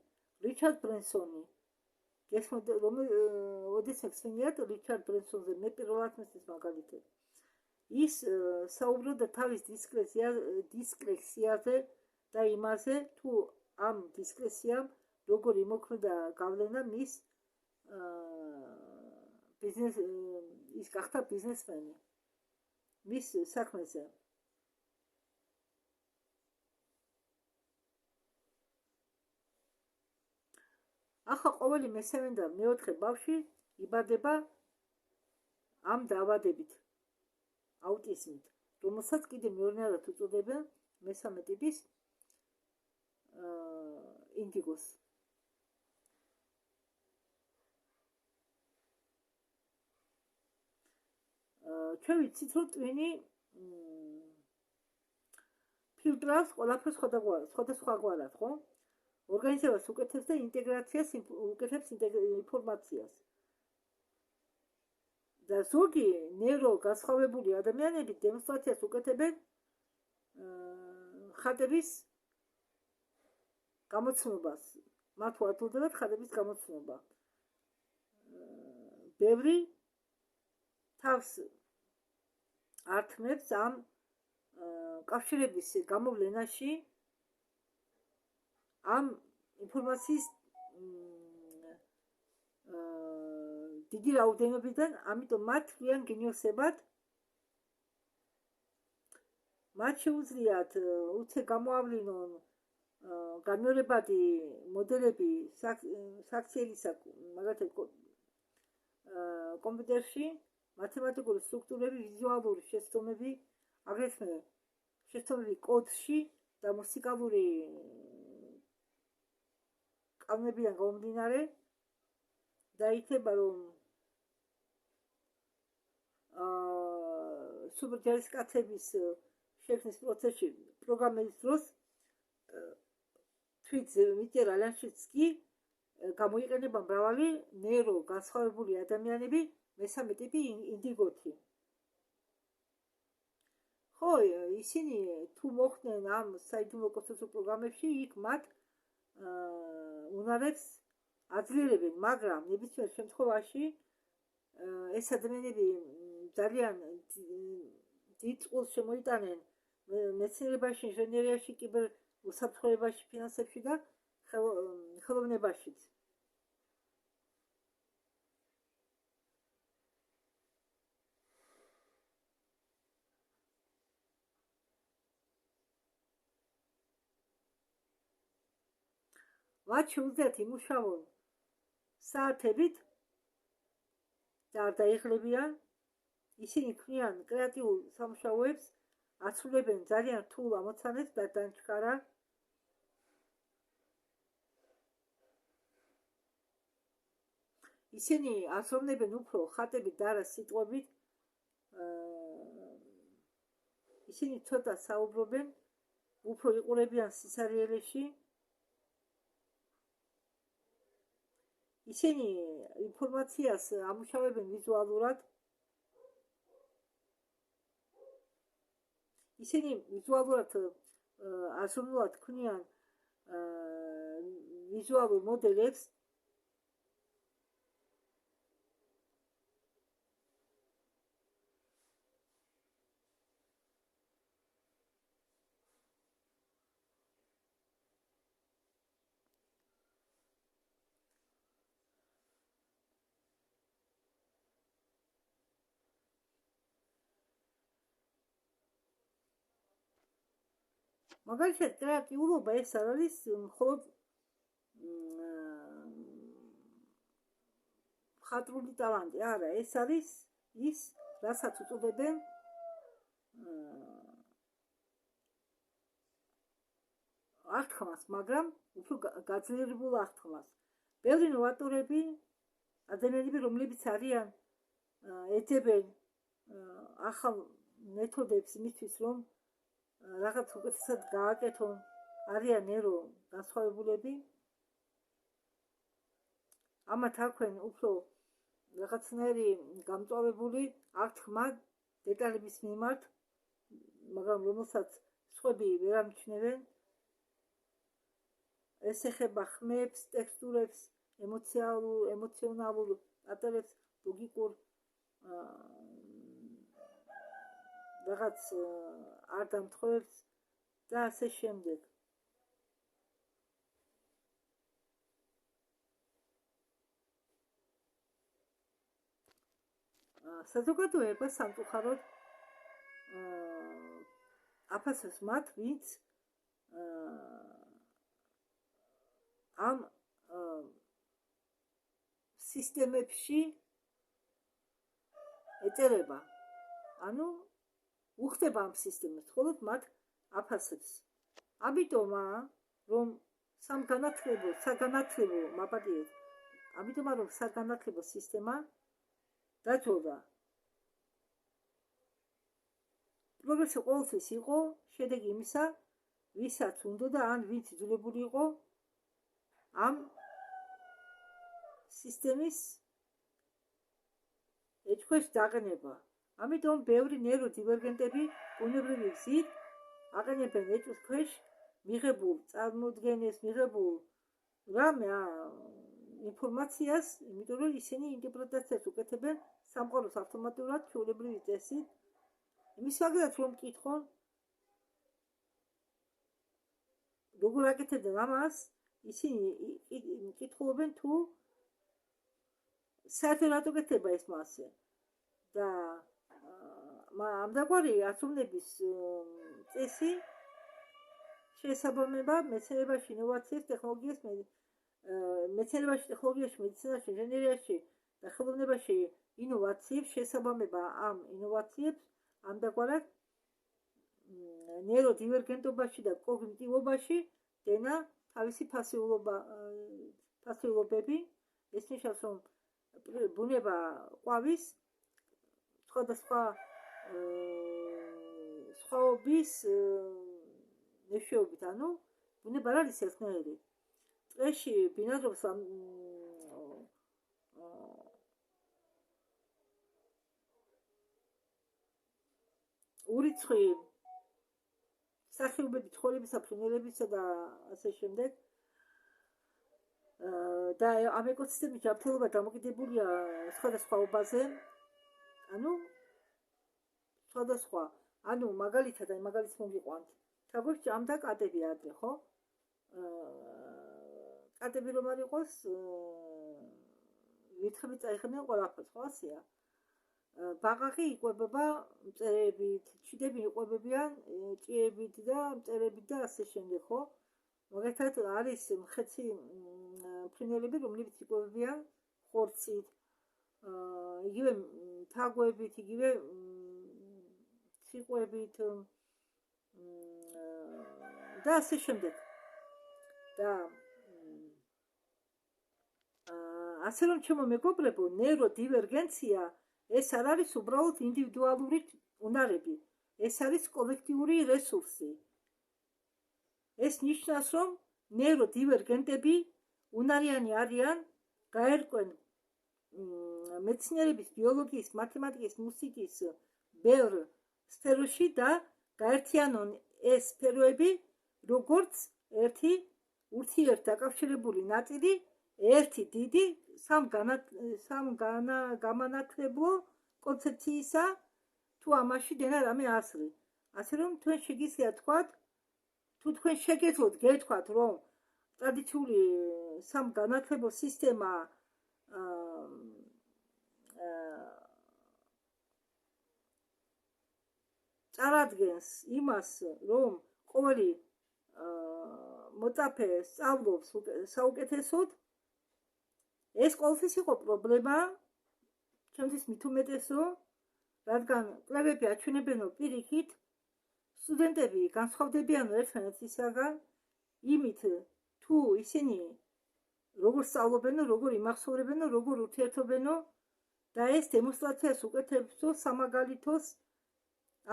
რიჩარდ ბრენსონი. ოდესაც ვინიათ რიჩარდ ბრენსონზე, მე პირველად მესმის მაგალითად. ის საუბრობდა თავის დისკრესიაზე და იმაზე, თუ ამ დისკრესიამ როგორ იმოქმედა გავლენა მის ის გახდა ბიზნესმენი მის საქმეზე. ახლა ყოველი მესამე და მეოთხე ბავშვი იბადება ამ დაავადებით, აუტიზმით, რომელსაც კიდე მეურნეობად უწოდებენ მესამე ტიპის ინდიგოს. ჩვენ ვიცით, რომ ტვინი ფილტრავს ყველაფერს სხვადასხვაგვარად, ხო? ორგანიზებას უკეთებს და ინტეგრაციას უკეთებს ინფორმაციას. და ზოგი ნეიროგასხავებული ადამიანები დემონსტრაციას უკეთებენ ხატების გამოცნობას. მათ უარდებათ ხატების გამოცნობა. ბევრი თავს ართმევს ამ კავშირების გამოვლენაში ამ ინფორმაციის დიდი რაოდენობიდან, ამიტომ მათ თვლიან გენიოსებად. მათ შეუძლიათ უცე გამოავლინონ განმეორებადი მოდელები საქციელისა, მაგალითად კომპიუტერში, მათემატიკური სტრუქტურები, ვიზუალური შეცდომები, აგრეთვე შეცდომები კოდში და მუსიკალური კანონებიდან გამომდინარე, დაითება, რომ სუპერჯარისკაცების შექმნის პროცესში პროგრამების დროს თვით მიტერ ალანშიცკი გამოიყენება მრავალი ნეიროგასხავებული ადამიანები მესამე ტიპი ინდიგოთი. ხო, ისინი თუ მოხდნენ ამ საიდუმლო პროცესულ პროგრამებში, იქ მათ უნარებს აძლიერებენ, მაგრამ ნებისმიერ შემთხვევაში ეს ადამიანები ძალიან დიდ წყვილს შემოიტანენ მეცნიერებაში, ინჟინერიაში, კიბერუსაფრთხოებაში, ფინანსებში და ხელოვნებაშიც. მათ შეუძლიათ იმუშაონ საათებით და არ დაიხლებიან. ისინი ქმნიან კრეატიულ სამუშაოებს, ასრულებენ ძალიან რთულ ამოცანებს და დაჩქარა. ისინი აზროვნებენ უფრო ხატებით და არა სიტყვებით. ისინი ცოტა საუბრობენ, უფრო იყურებიან სიცარიელეში. ისინი ინფორმაციას ამუშავებენ ვიზუალურად. ისინი ვიზუალურად აზროვნულად ქმნიან ვიზუალურ მოდელებს. მაგალითად კრეატიულობა ეს არ არის მხოლოდ მხატვრული ტალანტი, არა, ეს არის ის, რასაც უწოდებენ აღთქმას, მაგრამ უფრო გაძლიერებულ აღთქმას. ბევრი ნოვატორები, ადამიანები, რომლებიც არიან ეძებენ ახალ მეთოდებს იმისთვის, რომ რაღაც უკეთესად გააკეთონ, არიან ნერო განსხვავებულები. ამათ აქვენ უფრო რაღაცნაირი გამწვავებული აღთქმა დეტალების მიმართ, მაგრამ რომელსაც სხვები ვერ ამჩნევენ. ეს ეხება ხმებს, ტექსტურებს, ემოციონალურ ატარებს, ლოგიკურ რაღაც არ დამთხოვებს და ასე შემდეგ. საზოგადოება სამწუხაროდ აფასებს მათ, ვინც ამ სისტემებში ეწერება. ანუ უხდება ამ სისტემას, მხოლოდ მათ აფასებს. ამიტომ რომ საგანათლებო მაპატიეთ, ამიტომ რომ საგანათლებო სისტემა დაძველდა. პროგრესი ყოველთვის იყო შედეგი იმისა, ვისაც უნდა ან ვინც იძულებული იყო ამ სისტემის ეჭქვეშ დაყენება. ამიტომ ბევრი ნეიროდივერგენტები ბუნებრივი გზით აყენებენ ეჭვის ქვეშ მიღებულ წარმოდგენას, მიღებულ რამე ინფორმაციას, იმიტომ რომ ისინი ინტერპრეტაციას უკეთებენ სამყაროს ავტომატურად ჩვეულებრივი წესით. იმის მაგალითად რომ მკითხონ, როგორ აკეთებდნენ ამას, ისინი მკითხულობენ თუ საერთოდ რატო გეთება ეს მასე და ამდაგვარი აზროვნების წესი შეესაბამება მეცნიერებაში, ინოვაციას, ტექნოლოგიას, მეცნიერებაში, ტექნოლოგიაში, მედიცინაში, ინჟინერიაში და ხელოვნებაში ინოვაციებს, შეესაბამება ამ ინოვაციებს ამდაგვარად ნეიროდივერგენტობაში და კოგნიტივობაში დენა თავისი ფასეულობები. ეს ნიშნავს, რომ ბუნება ყვავის სხვადასხვა სხვაობის მეშვეობით, ანუ ბუნება არ არის ერთნაირი. ტყეში ბინადრობს ურიცხვი სახეობები, ცხოველებისა, ფრინველებისა და ასე შემდეგ. და ამ ეკოსისტემის ჯანმრთელობა დამოკიდებულია სხვადასხვაობაზე. ანუ მაგალითად, მაგალითს მოგიყვანთ. თაგოში ჭამდა კატები ადრე, ხო? კატები რომ არ იყოს, ვირთხები წაიხებდნენ ყველაფერს, ხო ასეა? ბაყაყი იკვებება მწერებით, ჩიტები იკვებებიან ჭიებით და მწერებით და ასე შემდეგ, ხო? მაგალითად არის მხეცი ფრინველები, რომლებიც იკვებებიან ხორცით, იგივე თაგვებით, იგივე ციყვებით და ასე შემდეგ. და ასე რომ ჩემო მეგობრებო, ნეიროდივერგენცია ეს არ არის უბრალოდ ინდივიდუალური უნარები, ეს არის კოლექტიური რესურსი. ეს ნიშნავს, რომ ნეიროდივერგენტები უნარიანი არიან გაერკვენ მეცნიერების, ბიოლოგიის, მათემატიკის, მუსიკის ბევრ სფეროში და გაერთიანონ ეს სფეროები როგორც ერთი ურთიერთდაკავშირებული ნაწილი ერთი დიდი სამგამანათლებლო კონცეფციისა, თუ ამაში დენა რამე ასრი. ასე რომ თქვენ შეგიძლიათ თქვათ, თუ თქვენ შეგეძლოთ გეთქვათ, რომ ტრადიციული სამგანათლებლო სისტემა წარადგენს იმას, რომ ყოველი მოწაფე სწავლობს საუკეთესოდ, ეს ყოველთვის იყო პრობლემა, ჩემთვის მით უმეტესო, რადგან კვლევები აჩვენებენ, რომ პირიქით სტუდენტები განსხვავდებიან ერთმანეთისაგან იმით, თუ ისინი როგორ სწავლობენ, როგორ იმახსოვრებენ, როგორ ურთიერთობენ და ეს დემონსტრაციას უკეთებსო სამაგალითოს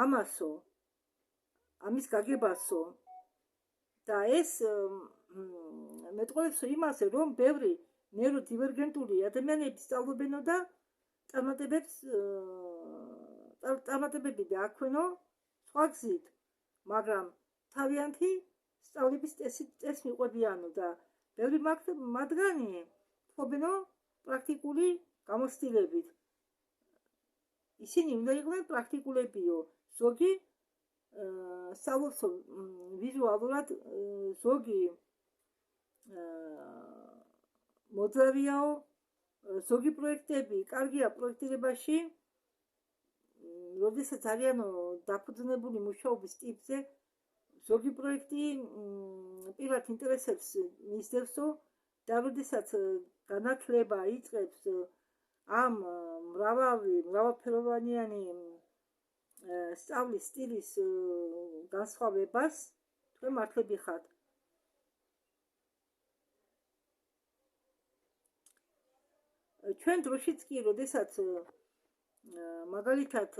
ამასო, ამის გაგებასო და ეს მეტყველებსო იმაზე, რომ ბევრი ნეიროდივერგენტული ადამიანები სწავლობენო და წარმატებები დააქვენო სხვა გზით, მაგრამ თავიანთი სწავლების წესს მიყვებიანო და ბევრი მათგანი თხოვბენო პრაქტიკული გამოცდილებით. ისინი უნდა იყვნენ პრაქტიკულებიო, ზოგი სწავლობსო ვიზუალურად, ზოგი მოძრავიაო, ზოგი პროექტები კარგია პროექტირებაში, როდესაც ძალიან დაფუძნებული მუშაობის ტიპზე, ზოგი პროექტი პირად ინტერესებს მისდევსო და როდესაც განათლება იწყებს ამ მრავალფეროვანიანი სწავლის სტილის განსხვავებას, თქვენ მართლები ხართ. ჩვენ დროშიც კი, როდესაც მაგალითად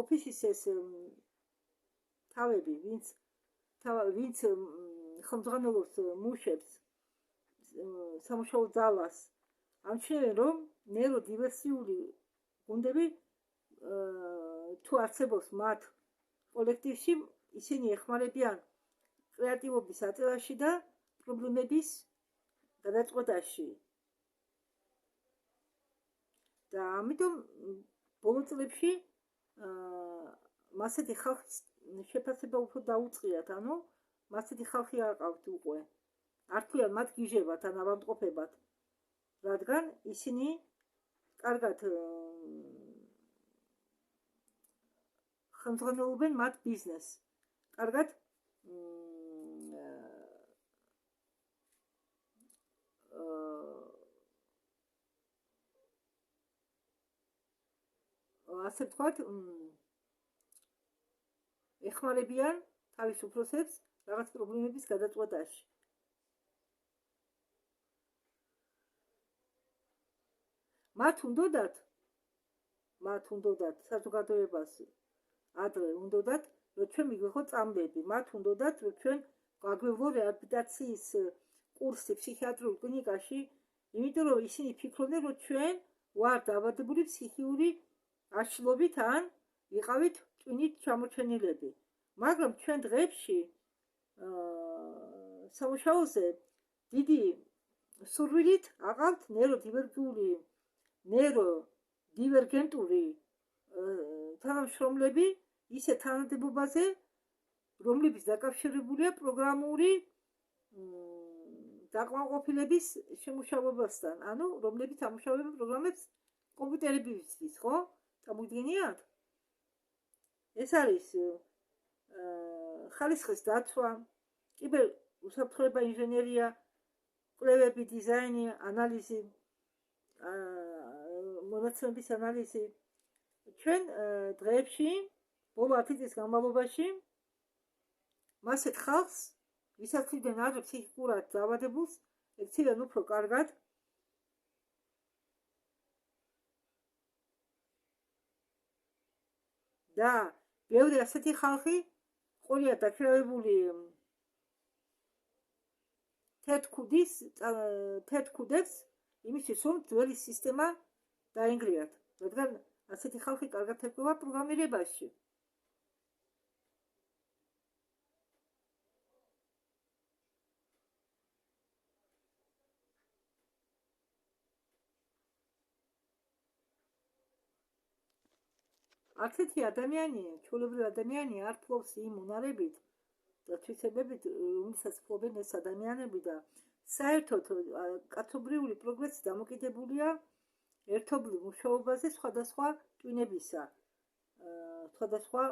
ოფისის ეს თავები, ვინც ხელმძღვანელობს მუშებს, სამუშაო ძალას, ამჩნევენ, რომ ნეიროდივერსიული გუნდები თუ არსებობს მათ კოლექტივში, ისინი ეხმარებიან კრეატივობის აწევაში და პრობლემების გადაწყვეტაში. და ამიტომ ბოლო წლებში მასეთი ხალხის შეფასება უფრო დაუწყიათ, ანუ მასეთი ხალხი არ ყავთ უკვე. არ თქვიან მათ გიჟებათ ან ავადმყოფებათ, რადგან ისინი კარგად ხელმძღვანელობენ მათ ბიზნესს, კარგად ასე ვთქვათ, ეხმარებიან თავის უფროსებს რაღაც პრობლემების გადაწყვეტაში. მათ უნდათ საზოგადოებას ადრე უნდათ, რომ ჩვენ მიგვიღო წამლები, მათ უნდათ, რომ ჩვენ გაგვევლო რეაბილიტაციის კურსი ფსიქიატრიულ კლინიკაში, იმიტომ რომ ისინი ფიქრობდნენ, რომ ჩვენ ვართ დაავადებული ფსიქიური აშლობით ან ვიყავით ტვინით ჩამოჩენილები. მაგრამ ჩვენ დღეებში სამუშაოზე დიდი სურვილით აყავთ ნეიროდივერგენტული თანამშრომლები ისე თანამდებობაზე, რომლებიც დაკავშირებულია პროგრამული დაკმაყოფილების შემუშავებასთან, ანუ რომლებიც ამუშავებენ პროგრამებს კომპიუტერებისთვის, ხო? წამოგიდგენიათ? ეს არის ხალისხის დაცვა, კიბერუსაფრთხოება, ინჟინერია, კვლევები, დიზაინი, ანალიზი, მონაცემების ანალიზი. ჩვენ დღეებში, ბოლო 10 წლის განმავლობაში, მასეთ ხალხს, ვისაც ხვდნენ ადრე ფსიქიკურად დაავადებულს, ექცევიან უფრო კარგად. და ბევრი ასეთი ხალხი ყოლია დაქირავებული თეთქუდებს იმისთვის, რომ ძველი სისტემა დაინგრიათ, რადგან ასეთი ხალხი კარგად ეთქვა პროგრამირებაში. ასეთი ადამიანი, ჩვეულებრივი ადამიანი არ ფლობს იმ უნარებით და თვისებებით, რომელსაც ფლობენ ეს ადამიანები და საერთოდ კაცობრიული პროგრესი დამოკიდებულია ერთობლივ მუშაობაზე სხვადასხვა ტვინებისა. სხვადასხვა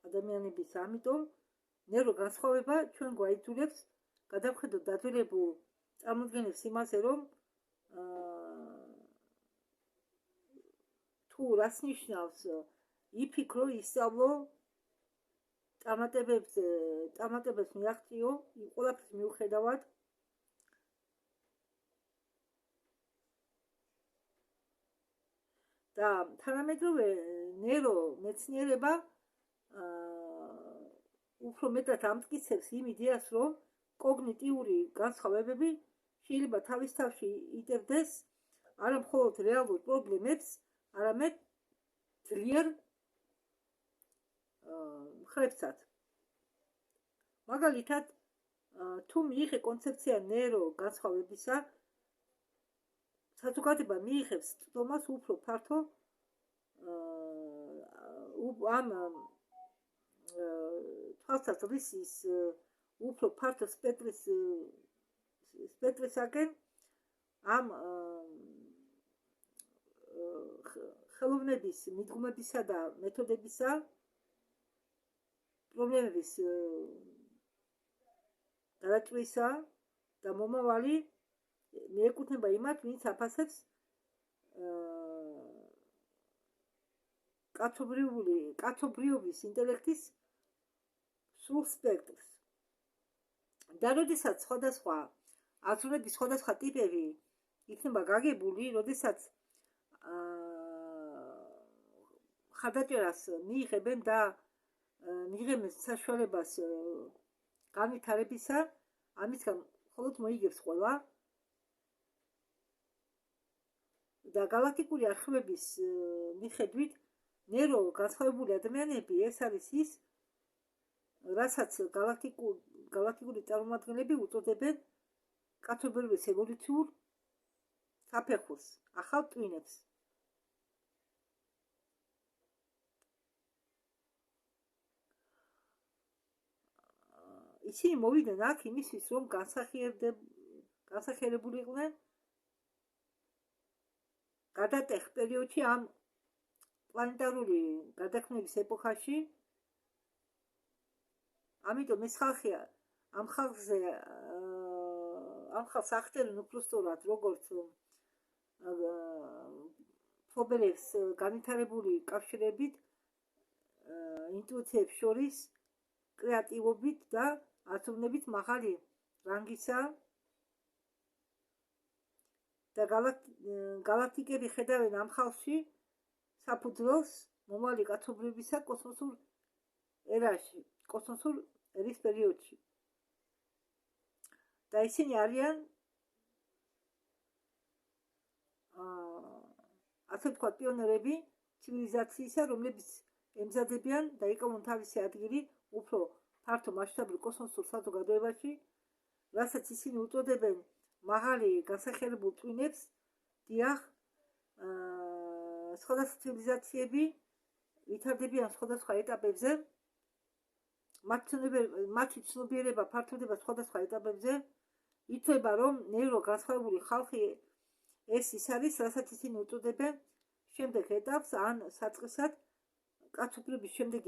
ადამიანების. ამიტომ ნერო განსხვავება ჩვენ გვაიძულებს გადავხედოთ დაძველებულ წარმოდგენებს იმაზე, რომ თუ რას ნიშნავს იფიქრო, ისწავლო, წარმატებებს მიაღწიო, იმ ყველაფრის მიუხედავად და თანამედროვე ნერო მეცნიერება უფრო მეტად ამტკიცებს იმ იდეას, რომ კოგნიტიური განსხვავებები შეიძლება თავის თავში იტევდეს არა მხოლოდ რეალურ პრობლემებს, არამედ ძლიერ მხრებსაც. მაგალითად, თუ მიიღე კონცეფცია ნერო განსხვავებისა, საზოგადოება მიიღებს წვდომას უფრო ფართო ამ თვალსაზრისის უფრო ფართო სპექტრისაკენ ამ ხელოვნების მიდგომებისა და მეთოდებისა პრობლემების გადაწყვეტისა და მომავალი მიეკუთვნება იმათ, ვინც აფასებს კაცობრიობის ინტელექტის სრულ სპექტრს. და როდესაც სხვადასხვა აზროვნების სხვადასხვა ტიპები იქნება გაგებული, როდესაც ხარდაჭერას მიიღებენ და მიიღებენ საშუალებას განვითარებისა, ამისგან მხოლოდ მოიგებს ყველა. და გალაქტიკური არხივების მიხედვით ნერო განსხვავებული ადამიანები ეს არის ის, რასაც გალაქტიკური წარმომადგენლები უწოდებენ კაცობრიობის ევოლუციურ საფეხურს, ახალ ტვინებს. ისინი მოვიდნენ აქ იმისთვის, რომ განსახიერებულიყვნენ გადატეხ პერიოდში ამ პლანეტარული გადაქმნების ეპოქაში. ამიტომ ეს ხალხი ამ ხალხს ახდენენ უბრალოდ როგორც პრობლემებს განვითარებული კავშირებით, ინტუიციებს შორის, კრეატივობით და აზროვნებით მაღალი რანგისა და გალაქტიკები ხედავენ ამ ხალხში საფუძველს მომავალი კაცობრიობისა კოსმოსურ ერაში, კოსმოსურ ერის პერიოდში. და ისინი არიან ასე ვთქვათ პიონერები ცივილიზაციისა, რომლებიც ემზადებიან და იკავონ თავისი ადგილი უფრო ფართო მასშტაბურ კოსმოსურ საზოგადოებაში, რასაც ისინი უწოდებენ მაღალი განსახიერებულ ტვინებს. დიახ, სხვადასხვა ცივილიზაციები ვითარდებიან სხვადასხვა ეტაპებზე, მათი ცნობიერება ფართოვდება სხვადასხვა ეტაპებზე. ითვლება, რომ ნეირო განსხვავებული ხალხი ეს ის არის, რასაც ისინი უწოდებენ შემდეგ ეტაპს ან საწყისად კაცობრიობის შემდეგ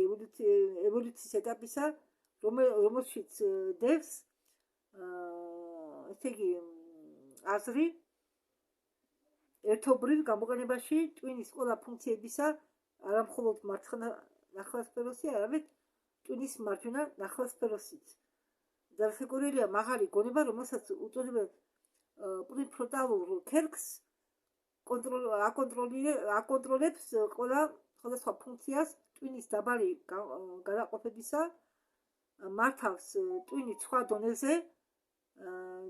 ევოლუციის ეტაპისა, რომელშიც დევს ესე იგი აზრი ერთობრივ გამოყენებაში ტვინის ყველა ფუნქციებისა, არა მხოლოდ მარცხენა ნახევარსფეროსი, არამედ ტვინის მარჯვენა ნახევარსფეროსიც. და რეგულარულია მაღალი გონება, რომელსაც უწოდებენ პრეფრონტალურ ქერქს, აკონტროლებს ყველა სხვადასხვა ფუნქციას ტვინის დაბალი გადაყოფებისა, მართავს ტვინის სხვა დონეზე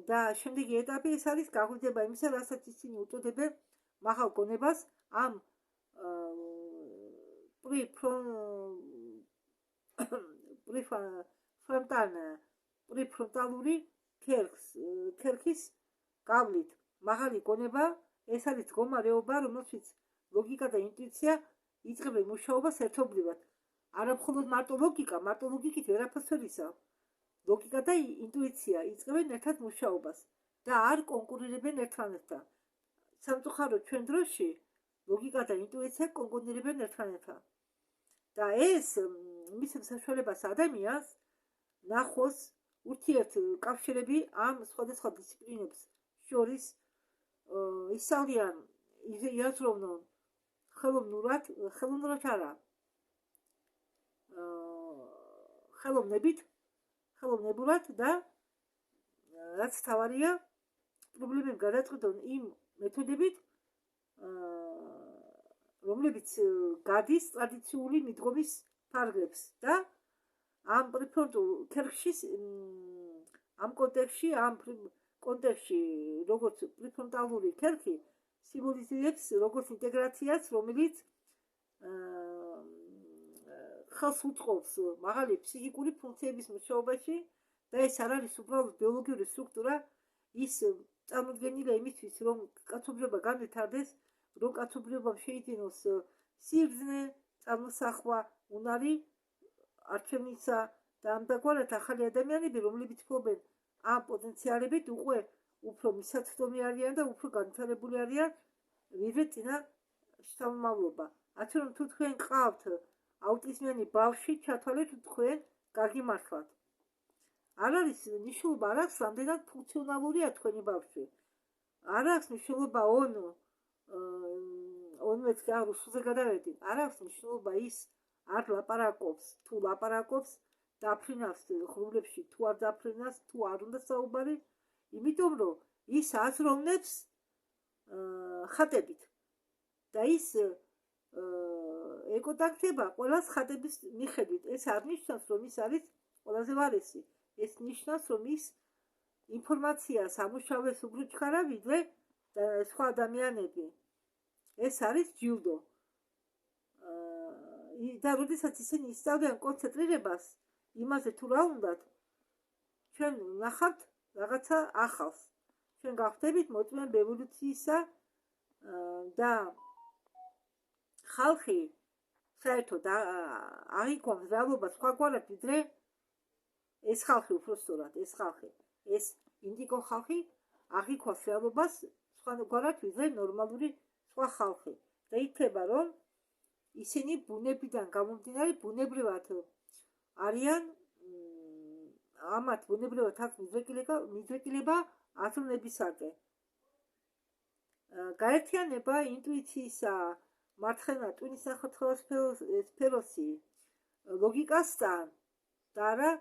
და შემდეგი ეტაპი ეს არის გაღვიძება იმისა, რასაც ისინი უწოდებენ მაღალ გონებას ამ პრეფრონტალური ქერქის გავლით. მაღალი გონება ეს არის მდგომარეობა, რომელშიც ლოგიკა და ინტუიცია იწყებენ მუშაობას ერთობლივად. არა მხოლოდ მარტო ლოგიკით ვერაფერს ვერ იცავ. ლოგიკა და ინტუიცია იწყებენ ერთად მუშაობას და არ კონკურირებენ ერთმანეთთან. სამწუხაროდ ჩვენ დროში ლოგიკა და ინტუიცია კონკურირებენ ერთმანეთთან. და ეს მისცემს საშუალებას ადამიანს ნახოს ურთიერთკავშირები ამ სხვადასხვა დისციპლინებს შორის, ისწავლიან, იაზროვნონ ხელოვნურად არა, ხელოვნებურად და რაც თავარია, პრობლემებს გადაწყვეტონ იმ მეთოდებით, რომლებიც გადის ტრადიციული მიდგომის ფარგლებს და ამ პრეფერენტულ ქერქში, ამ კონტექსტში, როგორც პრეფერენტალური ქერქი სიმბოლიზირებს როგორც ინტეგრაციას, რომელიც ხელს უწყობს მაღალი ფსიქიკური ფუნქციების მუშაობაში და ეს არ არის უბრალოდ ბიოლოგიური სტრუქტურა, ის წარმოდგენილია იმისთვის, რომ კაცობრიობა განვითარდეს, რომ კაცობრიობამ შეიძინოს სიბრძნე, წარმოსახვა, უნარი, არჩევნისა და ამგვარად ახალი ადამიანები, რომლებიც ფლობენ ამ პოტენციალებით, უფრო მისაწვდომი არიან და უფრო განვითარებული არიან, ვიდრე წინა შთამომავლობა. ასე რომ თუ თქვენ გყავთ აუტიზმიანი ბავშვი, ჩათვალეთ თქვენ გაგიმართლათ. არ არის მნიშვნელობა, არ აქვს რამდენად ფუნქციონალურია თქვენი ბავშვი. არ აქვს მნიშვნელობა ონვეც კი არ უსულზე გადავედი. არ აქვს მნიშვნელობა ის არ ლაპარაკობს, თუ ლაპარაკობს, დაფრინავს ღრუბლებში, თუ არ დაფრინავს, თუ არ უნდა საუბარი, იმიტომ რომ ის აზროვნებს ხატებით და ის ეკონტაქტება ყველას ხატების მიხედვით. ეს არ ნიშნავს, რომ ის არის ყველაზე ვარესი. ეს ნიშნავს, რომ ის ინფორმაციას ამუშავებს უფრო ჩქარა, ვიდრე სხვა ადამიანები. ეს არის ჯილდო. და როდესაც ისინი ისწავლიან კონცენტრირებას იმაზე თუ რა უნდათ, ჩვენ ვნახავთ რაღაცა ახალს. ჩვენ გავხდებით მოწმე რევოლუციისა და ხალხი საერთოდ აღიქვამს რეალობას სხვაგვარად, ვიდრე ეს ხალხი უბრალოდ ეს ინდიკო ხალხი აღიქვამს რეალობას სხვაგვარად, ვიდრე ნორმალური სხვა ხალხი. და იქნება, რომ ისინი ბუნებიდან გამომდინარე ბუნებრივად არიან, ამათ ბუნებრივად აქვს მიზრეკილება აზროვნებისაკენ. გაერთიანება ინტუიციისა, მარცხენა ტვინის სახელმწიფოს სფეროსი ლოგიკასთან და არა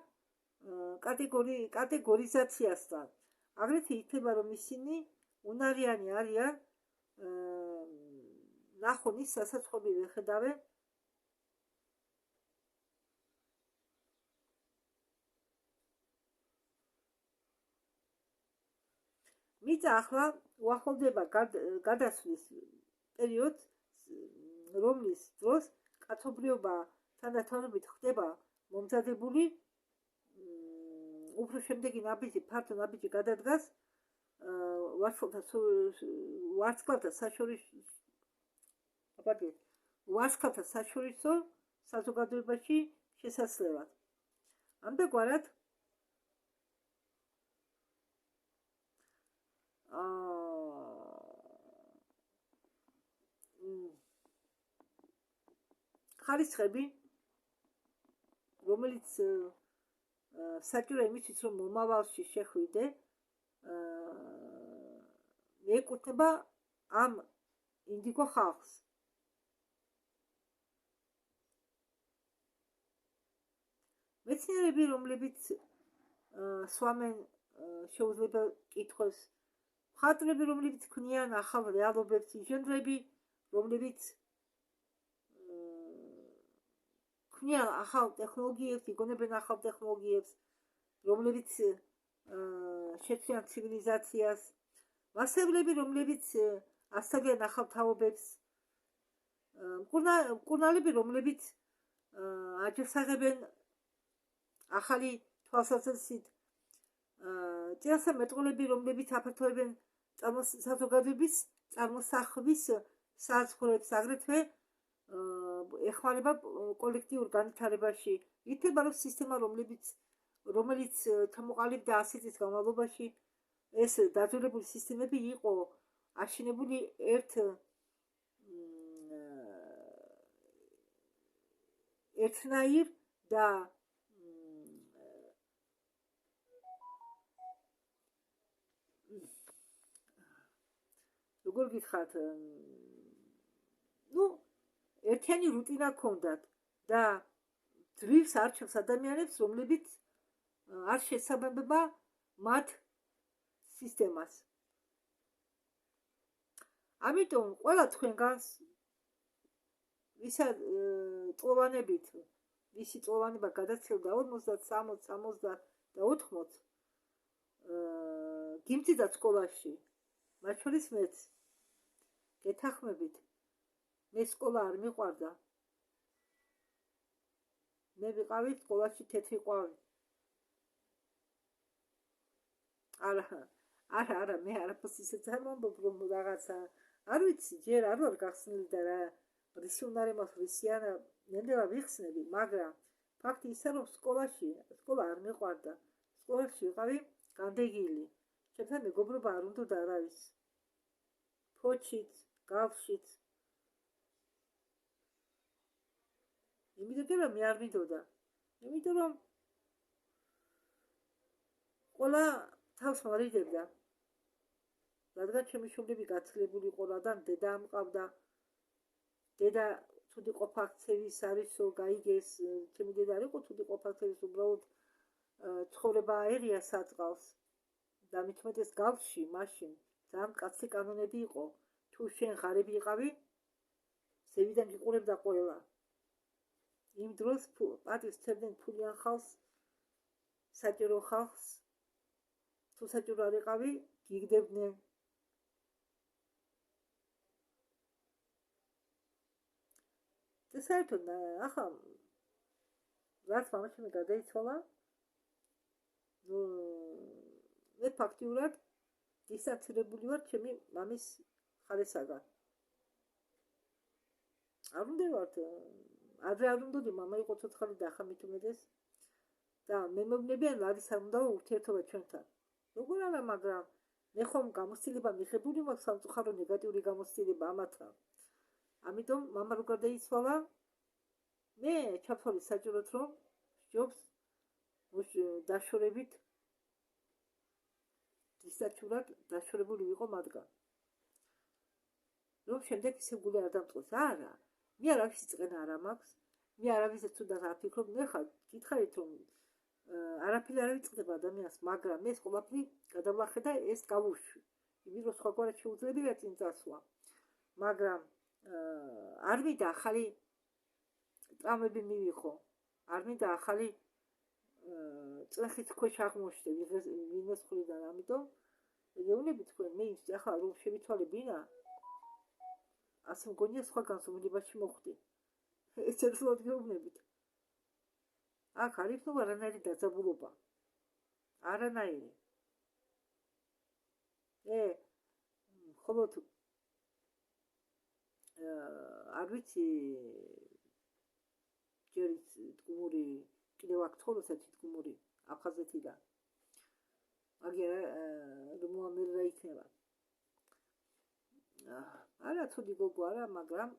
კატეგორიზაციასთან. აგრეთვე იქნება, რომ ისინი უნარიანი არიან ნახონის სასაწყობი ვეხედავენ მიწა ახლა უახლოვდება გადასვლის პერიოდს, რომლის დროს კაცობრიობა თანდათანობით ხდება მომზადებული, უფრო შემდეგი ფართო ნაბიჯი გადადგას ვარსკვლავთა საშორისო საზოგადოებაში შესაძლებლად. ამგვარად ხარისხები, რომელიც საჭიროა იმისთვის, რომ მომავალში შეხვიდე, მიეკუთვნება ამ ინდიკო ხალხს. მეცნიერები, რომლებიც სვამენ შეუძლებელ კითხვებს, მხატვრები, რომლებიც ქმნიან ახალ რეალობებს, ინჟინრები, რომლებიც ქმნიან ახალ ტექნოლოგიებს, იგონებენ ახალ ტექნოლოგიებს, რომლებიც შეცვლიან ცივილიზაციას, მასწავლებლები, რომლებიც ასწავლიან ახალ თაობებს, მკურნალები, რომლებიც აჯანსაღებენ ახალი თვალსაზრისით, წინასწარმეტყველები, რომლებიც აფართოებენ საზოგადოების წარმოსახვის საზღვრებს, აგრეთვე ეხმარება კოლექტიურ განვითარებაში. იქნება, რომ სისტემა, რომელიც ჩამოყალიბდა 100 წლის განმავლობაში, ეს დაძველებული სისტემები იყო აშენებული ერთ ერთნაირ და როგორ გითხრათ, ერთიანი რუტინა ჰქონდათ და ძვირს არჩევს ადამიანებს, რომლებიც არ შესაბამება მათ სისტემას. ამიტომ ყველა თქვენგანს ვისაც წლოვანებით, ვისი წლოვანება გადაცილდა 50, 60, 70 და 80, გიმწიდა სკოლაში, მათ შორის მეც. გეთანხმებით, მე სკოლა არ მიყვარდა. მე ვიყავი სკოლაში თეთრი ყვავი. არა, მე არაფერს ისე წარმომბობ, რომ რაღაცა, არ ვიცი, ჯერ არ ვარ გახსნილი და რა რისი უნარემოს რისიანა ნენდელა ვიხსნები, მაგრამ ფაქტი ისე, რომ სკოლა არ მიყვარდა. სკოლაში ვიყავი განდეგილი. ჩემთან მეგობრობა არ უნდა არ არის. ფოჩით, გავშით. იმიტომ რომ მე არ მინდოდა. იმიტომ რომ ყველა თავს მარიდებდა. რადგან ჩემი შვილები გაცილებული ყოლადან დედა ამყავდა. დედა თუდი ყოფაქცევის არისო გაიგეს, ჩემი დედა არ იყო თუდი ყოფაქცევის, უბრალოდ ცხოვრება აერია საწყალს. და მithumetes გავში მაშინ ძალიან კაცი კანონები იყო. თუ შენ ღარიბი იყავი, ზევიდან გიყურებდა ყველა. იმ დროს პატივს სცემდნენ ფულიან ხალხს, საჭირო ხალხს. თუ საჭირო არ იყავი, გიგდებდნენ. და საერთოდ ახლა რაც მამაჩემი გადაიცვალა, მე ფაქტიურად დისტანცირებული ვარ ჩემი მამის ხალისაგან. არ უნდა ვართ, ადრე არ უნდა მამა იყო ცოცხალი და ახლა მithumetes და მე მეგონებიან არის არ უნდა ურთიერთობა ჩვენთან. როგორ არა, მაგრამ მე ხომ გამოცდილება მიღებული მაქვს სამწუხარო ნეგატიური გამოცდილება ამათან. ამიტომ მამა რო გარდაიცვალა, მე ჩაფრთხილი საჭიროთ რომ ჯობს დაშორებით დისტანციურად დაშორებული ვიყო მათგან. რომ შემდეგ ისე გული არ დამწყოს. არა, მე არავის წენა არ მაქვს. მე არავის ცუდად არ ფიქრობ. მე ხა გითხარით რომ არაფერი არ ვიწყდება ადამიანს, მაგრამ ეს ყველაფერი გადავლახე და ეს გავუშვი. იმიტომ რომ სხვაგვარად შეუძლებელია წინ წასვლა. მაგრამ არ მინდა ახალი ტრამები მივიღო. არ მინდა ახალი წნეხით ქვეშ აღმოჩნდე ვინმეს მხრიდან. ამიტომ მეგეუბნები თქვენ, მე ახლა რომ შევითვალებინა, ასე მგონია სხვა განსხვავებაში მოხვდი. ეს ერთად გეუბნებით. აქ არ იქნება არანაირი დაძაბულობა. არანაირი. მხოლოდ არ ვიცი ჯერ თქმური კიდევ აქ ცხოვრობთ თქმური აფხაზეთიდან. აგერ რომ ამერა იქნება. არა თუდი გოგო არა, მაგრამ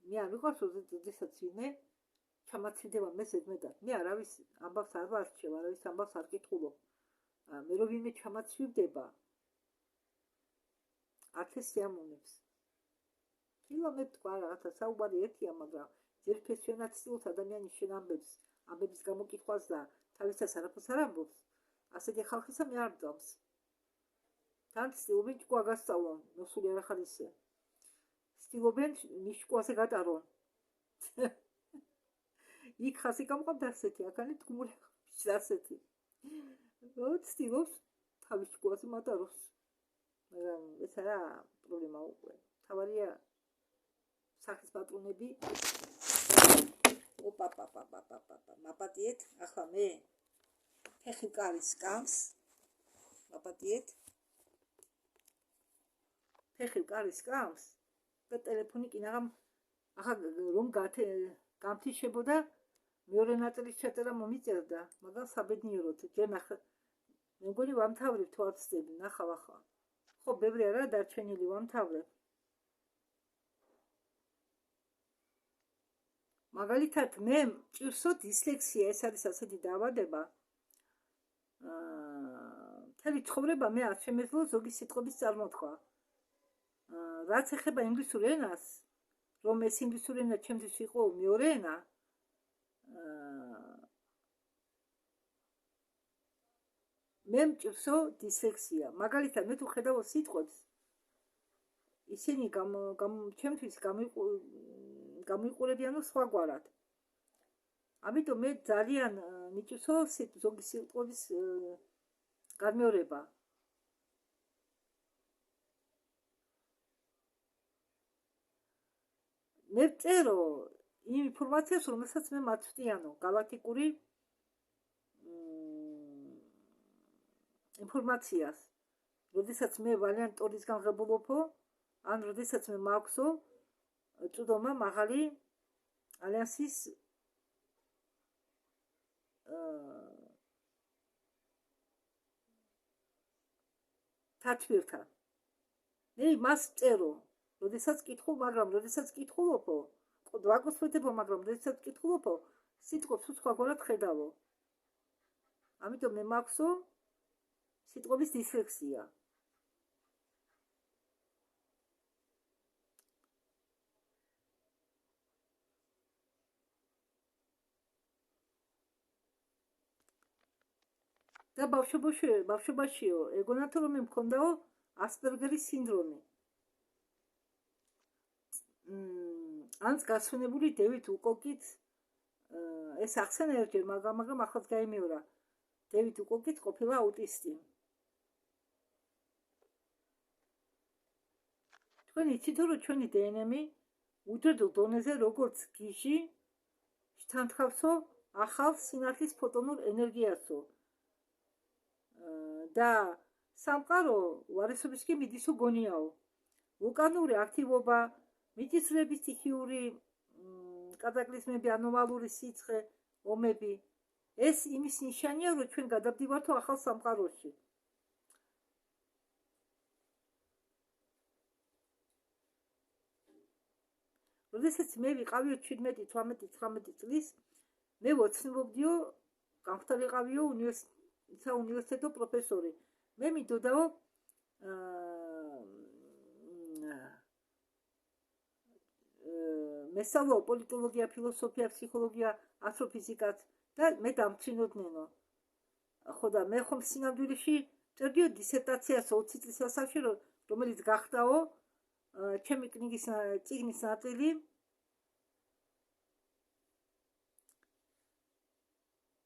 მე არ ვიყავს როდესაც ვინმე ჩამაცილდება მე ზედმეტად. მე არავის ამბავს არ ვარჩევ, არავის ამბავს არ კითხულობ. მე რომ ვინმე ჩამაცივდება, არც ეს სიამოვნებს. ფილმები თქვა რაღაცა საუბარი ერთია, მაგრამ ჯერ ფესიონად ცდილობს ადამიანის შენ ამბების გამოკითხვას და თავისას არაფერს არ ამბობს. ასეთი ხალხისა მე არ მძავს. თან ცდილობენ ჭკვა გასწავლონ, მოსული არ ახარ ისე. ცდილობენ ნიშკვაზე გატარონ. იქ ხასი გამყავთ ასეთი, აქანი თქმული ასეთი. ცდილობს თავის ჭკვაზე მატაროს. მაგრამ ეს არა პრობლემა უკვე. თავარია სახის პატრონები. მაპატიეთ, ახლა მე ფეხი კარის კამს მაპატიეთ. ფეხი კარის კამს და ტელეფონი კინაღამ ახლა რომ გამთიშებოდა მეორე ნაწილის ჩაწერა მომიწერდა, მაგრამ საბედნიეროდ ჯერ ნახე მე მგონი ვამთავრებ თუ არ ვწდები, ნახავ ახლა. ხო, ბევრი არა დარჩენილი ვამთავრებ. მაგალითად მე მჭირსო დისლექსია, ეს არის ასეთი დაავადება. მთელი ცხოვრება მე არ შემეძლო ზოგი სიტყვების წარმოთქვა. რაც ეხება ინგლისურ ენას, რომ ეს ინგლისური ენა ჩემთვის იყო მეორე ენა, მე მჭირსო დისლექსია. მაგალითად მე თუ ხედავ სიტყვებს, ისინი ჩემთვის გამოიყურებიანო სხვაგვარად. ამიტომ მე ძალიან მიჭირსო ზოგი სიტყვების განმეორება. მე ვწერო იმ ინფორმაციას, რომელსაც მე მაწვდიანო, galaktikuri ინფორმაციას. როდესაც მე ვალიანტორისგან ღებულობო, ან როდესაც მე მაქვსო წვდომა მაღალი ალიანსის თათბირთან. მე მას წერო, როდესაც კითხულ, მაგრამ როდესაც კითხულობო, ვაკუსვეთებო, მაგრამ როდესაც კითხულობო, სიტყვებს სხვაგვარად ხედავო. ამიტომ მე მაქვსო სიტყვების დისლექსია. და ბავშვობაშიო ეგონათო რომ მე მქონდაო ასპერგერის სინდრომი. ანც გასვენებული დევიდ უკოკით ეს ახსენა ერთჯერ, მაგრამ ახლაც გაიმეორა. დევიდ უკოკით ყოფილა აუტისტი. თქვენ იცით რომ ჩვენი დნმ-ი უდრედო დონეზე როგორც გიჟი შთანთქავსო ახალ სინათლის ფოტონურ ენერგიასო. და სამყარო უარესობისკენ მიდისო გონიაო. ვულკანური აქტივობა, მიწისძვრების სტიქიური კატაკლიზმები, ანომალური სიცხე, ომები, ეს იმის ნიშანია, რომ ჩვენ გადავდივართო ახალ სამყაროში. როდესაც მე ვიყავიო 17, 18, 19 წლის, მე ვოცნებობდიო, გამხდარიყავიო უნივერსიტეტო პროფესორი. მე მინდოდაო მესწავლო პოლიტოლოგია, ფილოსოფია, ფსიქოლოგია, ასტროფიზიკაც და მე დამცინოდნენო. ხო და მე ხომ სინამდვილეში წერდიო დისერტაციას 20 წლის ასაკში, რომელიც გახდაო ჩემი წიგნის ნაწილი.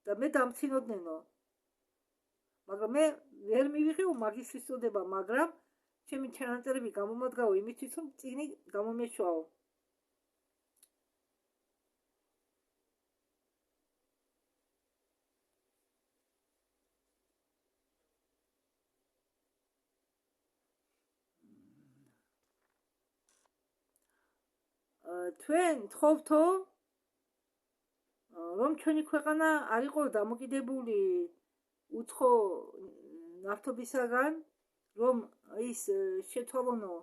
და მე დამცინოდნენო. მაგრამ მე ვერ მივიღეო მაგისტრის წოდება, მაგრამ ჩემი ჩანაწერები გამომადგაო იმისთვის, რომ წიგნი გამომეშვაო. თქვენ თხოვთო რომ ჩვენი ქვეყანა არ იყო დამოკიდებული უცხო ნავთობისაგან, რომ ის შეთვალონო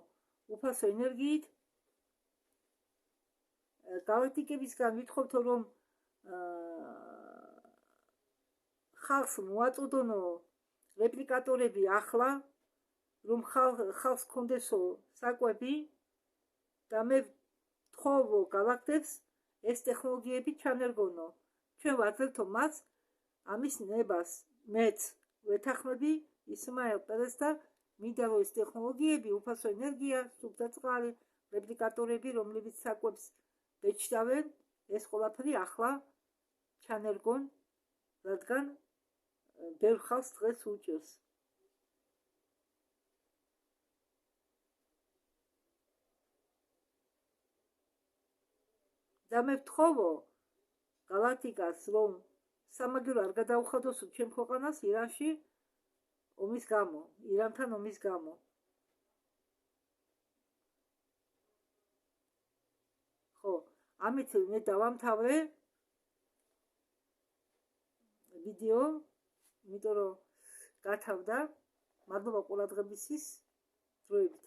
უფასო ენერგიით. galaktikebisgan ვითხოვთო რომ ხალხს მოაწოდონო რეპლიკატორები ახლა, რომ ხალხს კონდესო საკვები და მე ვთხოვო galaktics ეს ტექნოლოგიები ჩანერგონო. ჩვენ ვაძლევთო მას ამის ნებას. მეც ვეთანხმები ისმაილ პერეს და მინდა რომ ეს ტექნოლოგიები, უფასო ენერგია, სუფთა წყალი, რეპლიკატორები, რომლებიც საკვებს ბეჭდავენ, ეს ყველაფერი ახლა ჩანერგონ, რადგან ბევრ ხალხს დღეს უჭირს. და მე ვთხოვო galaktikas რომ სამაგერო არ გადაუხადოს ჩემ ქვეყანას ირანში ომის გამო, ირანთან ომის გამო. ხო, ამით მე დავამთავრე ვიდეო, იმიტომ რომ გათავდა. მადლობა ყურადღებისთვის. დროებით.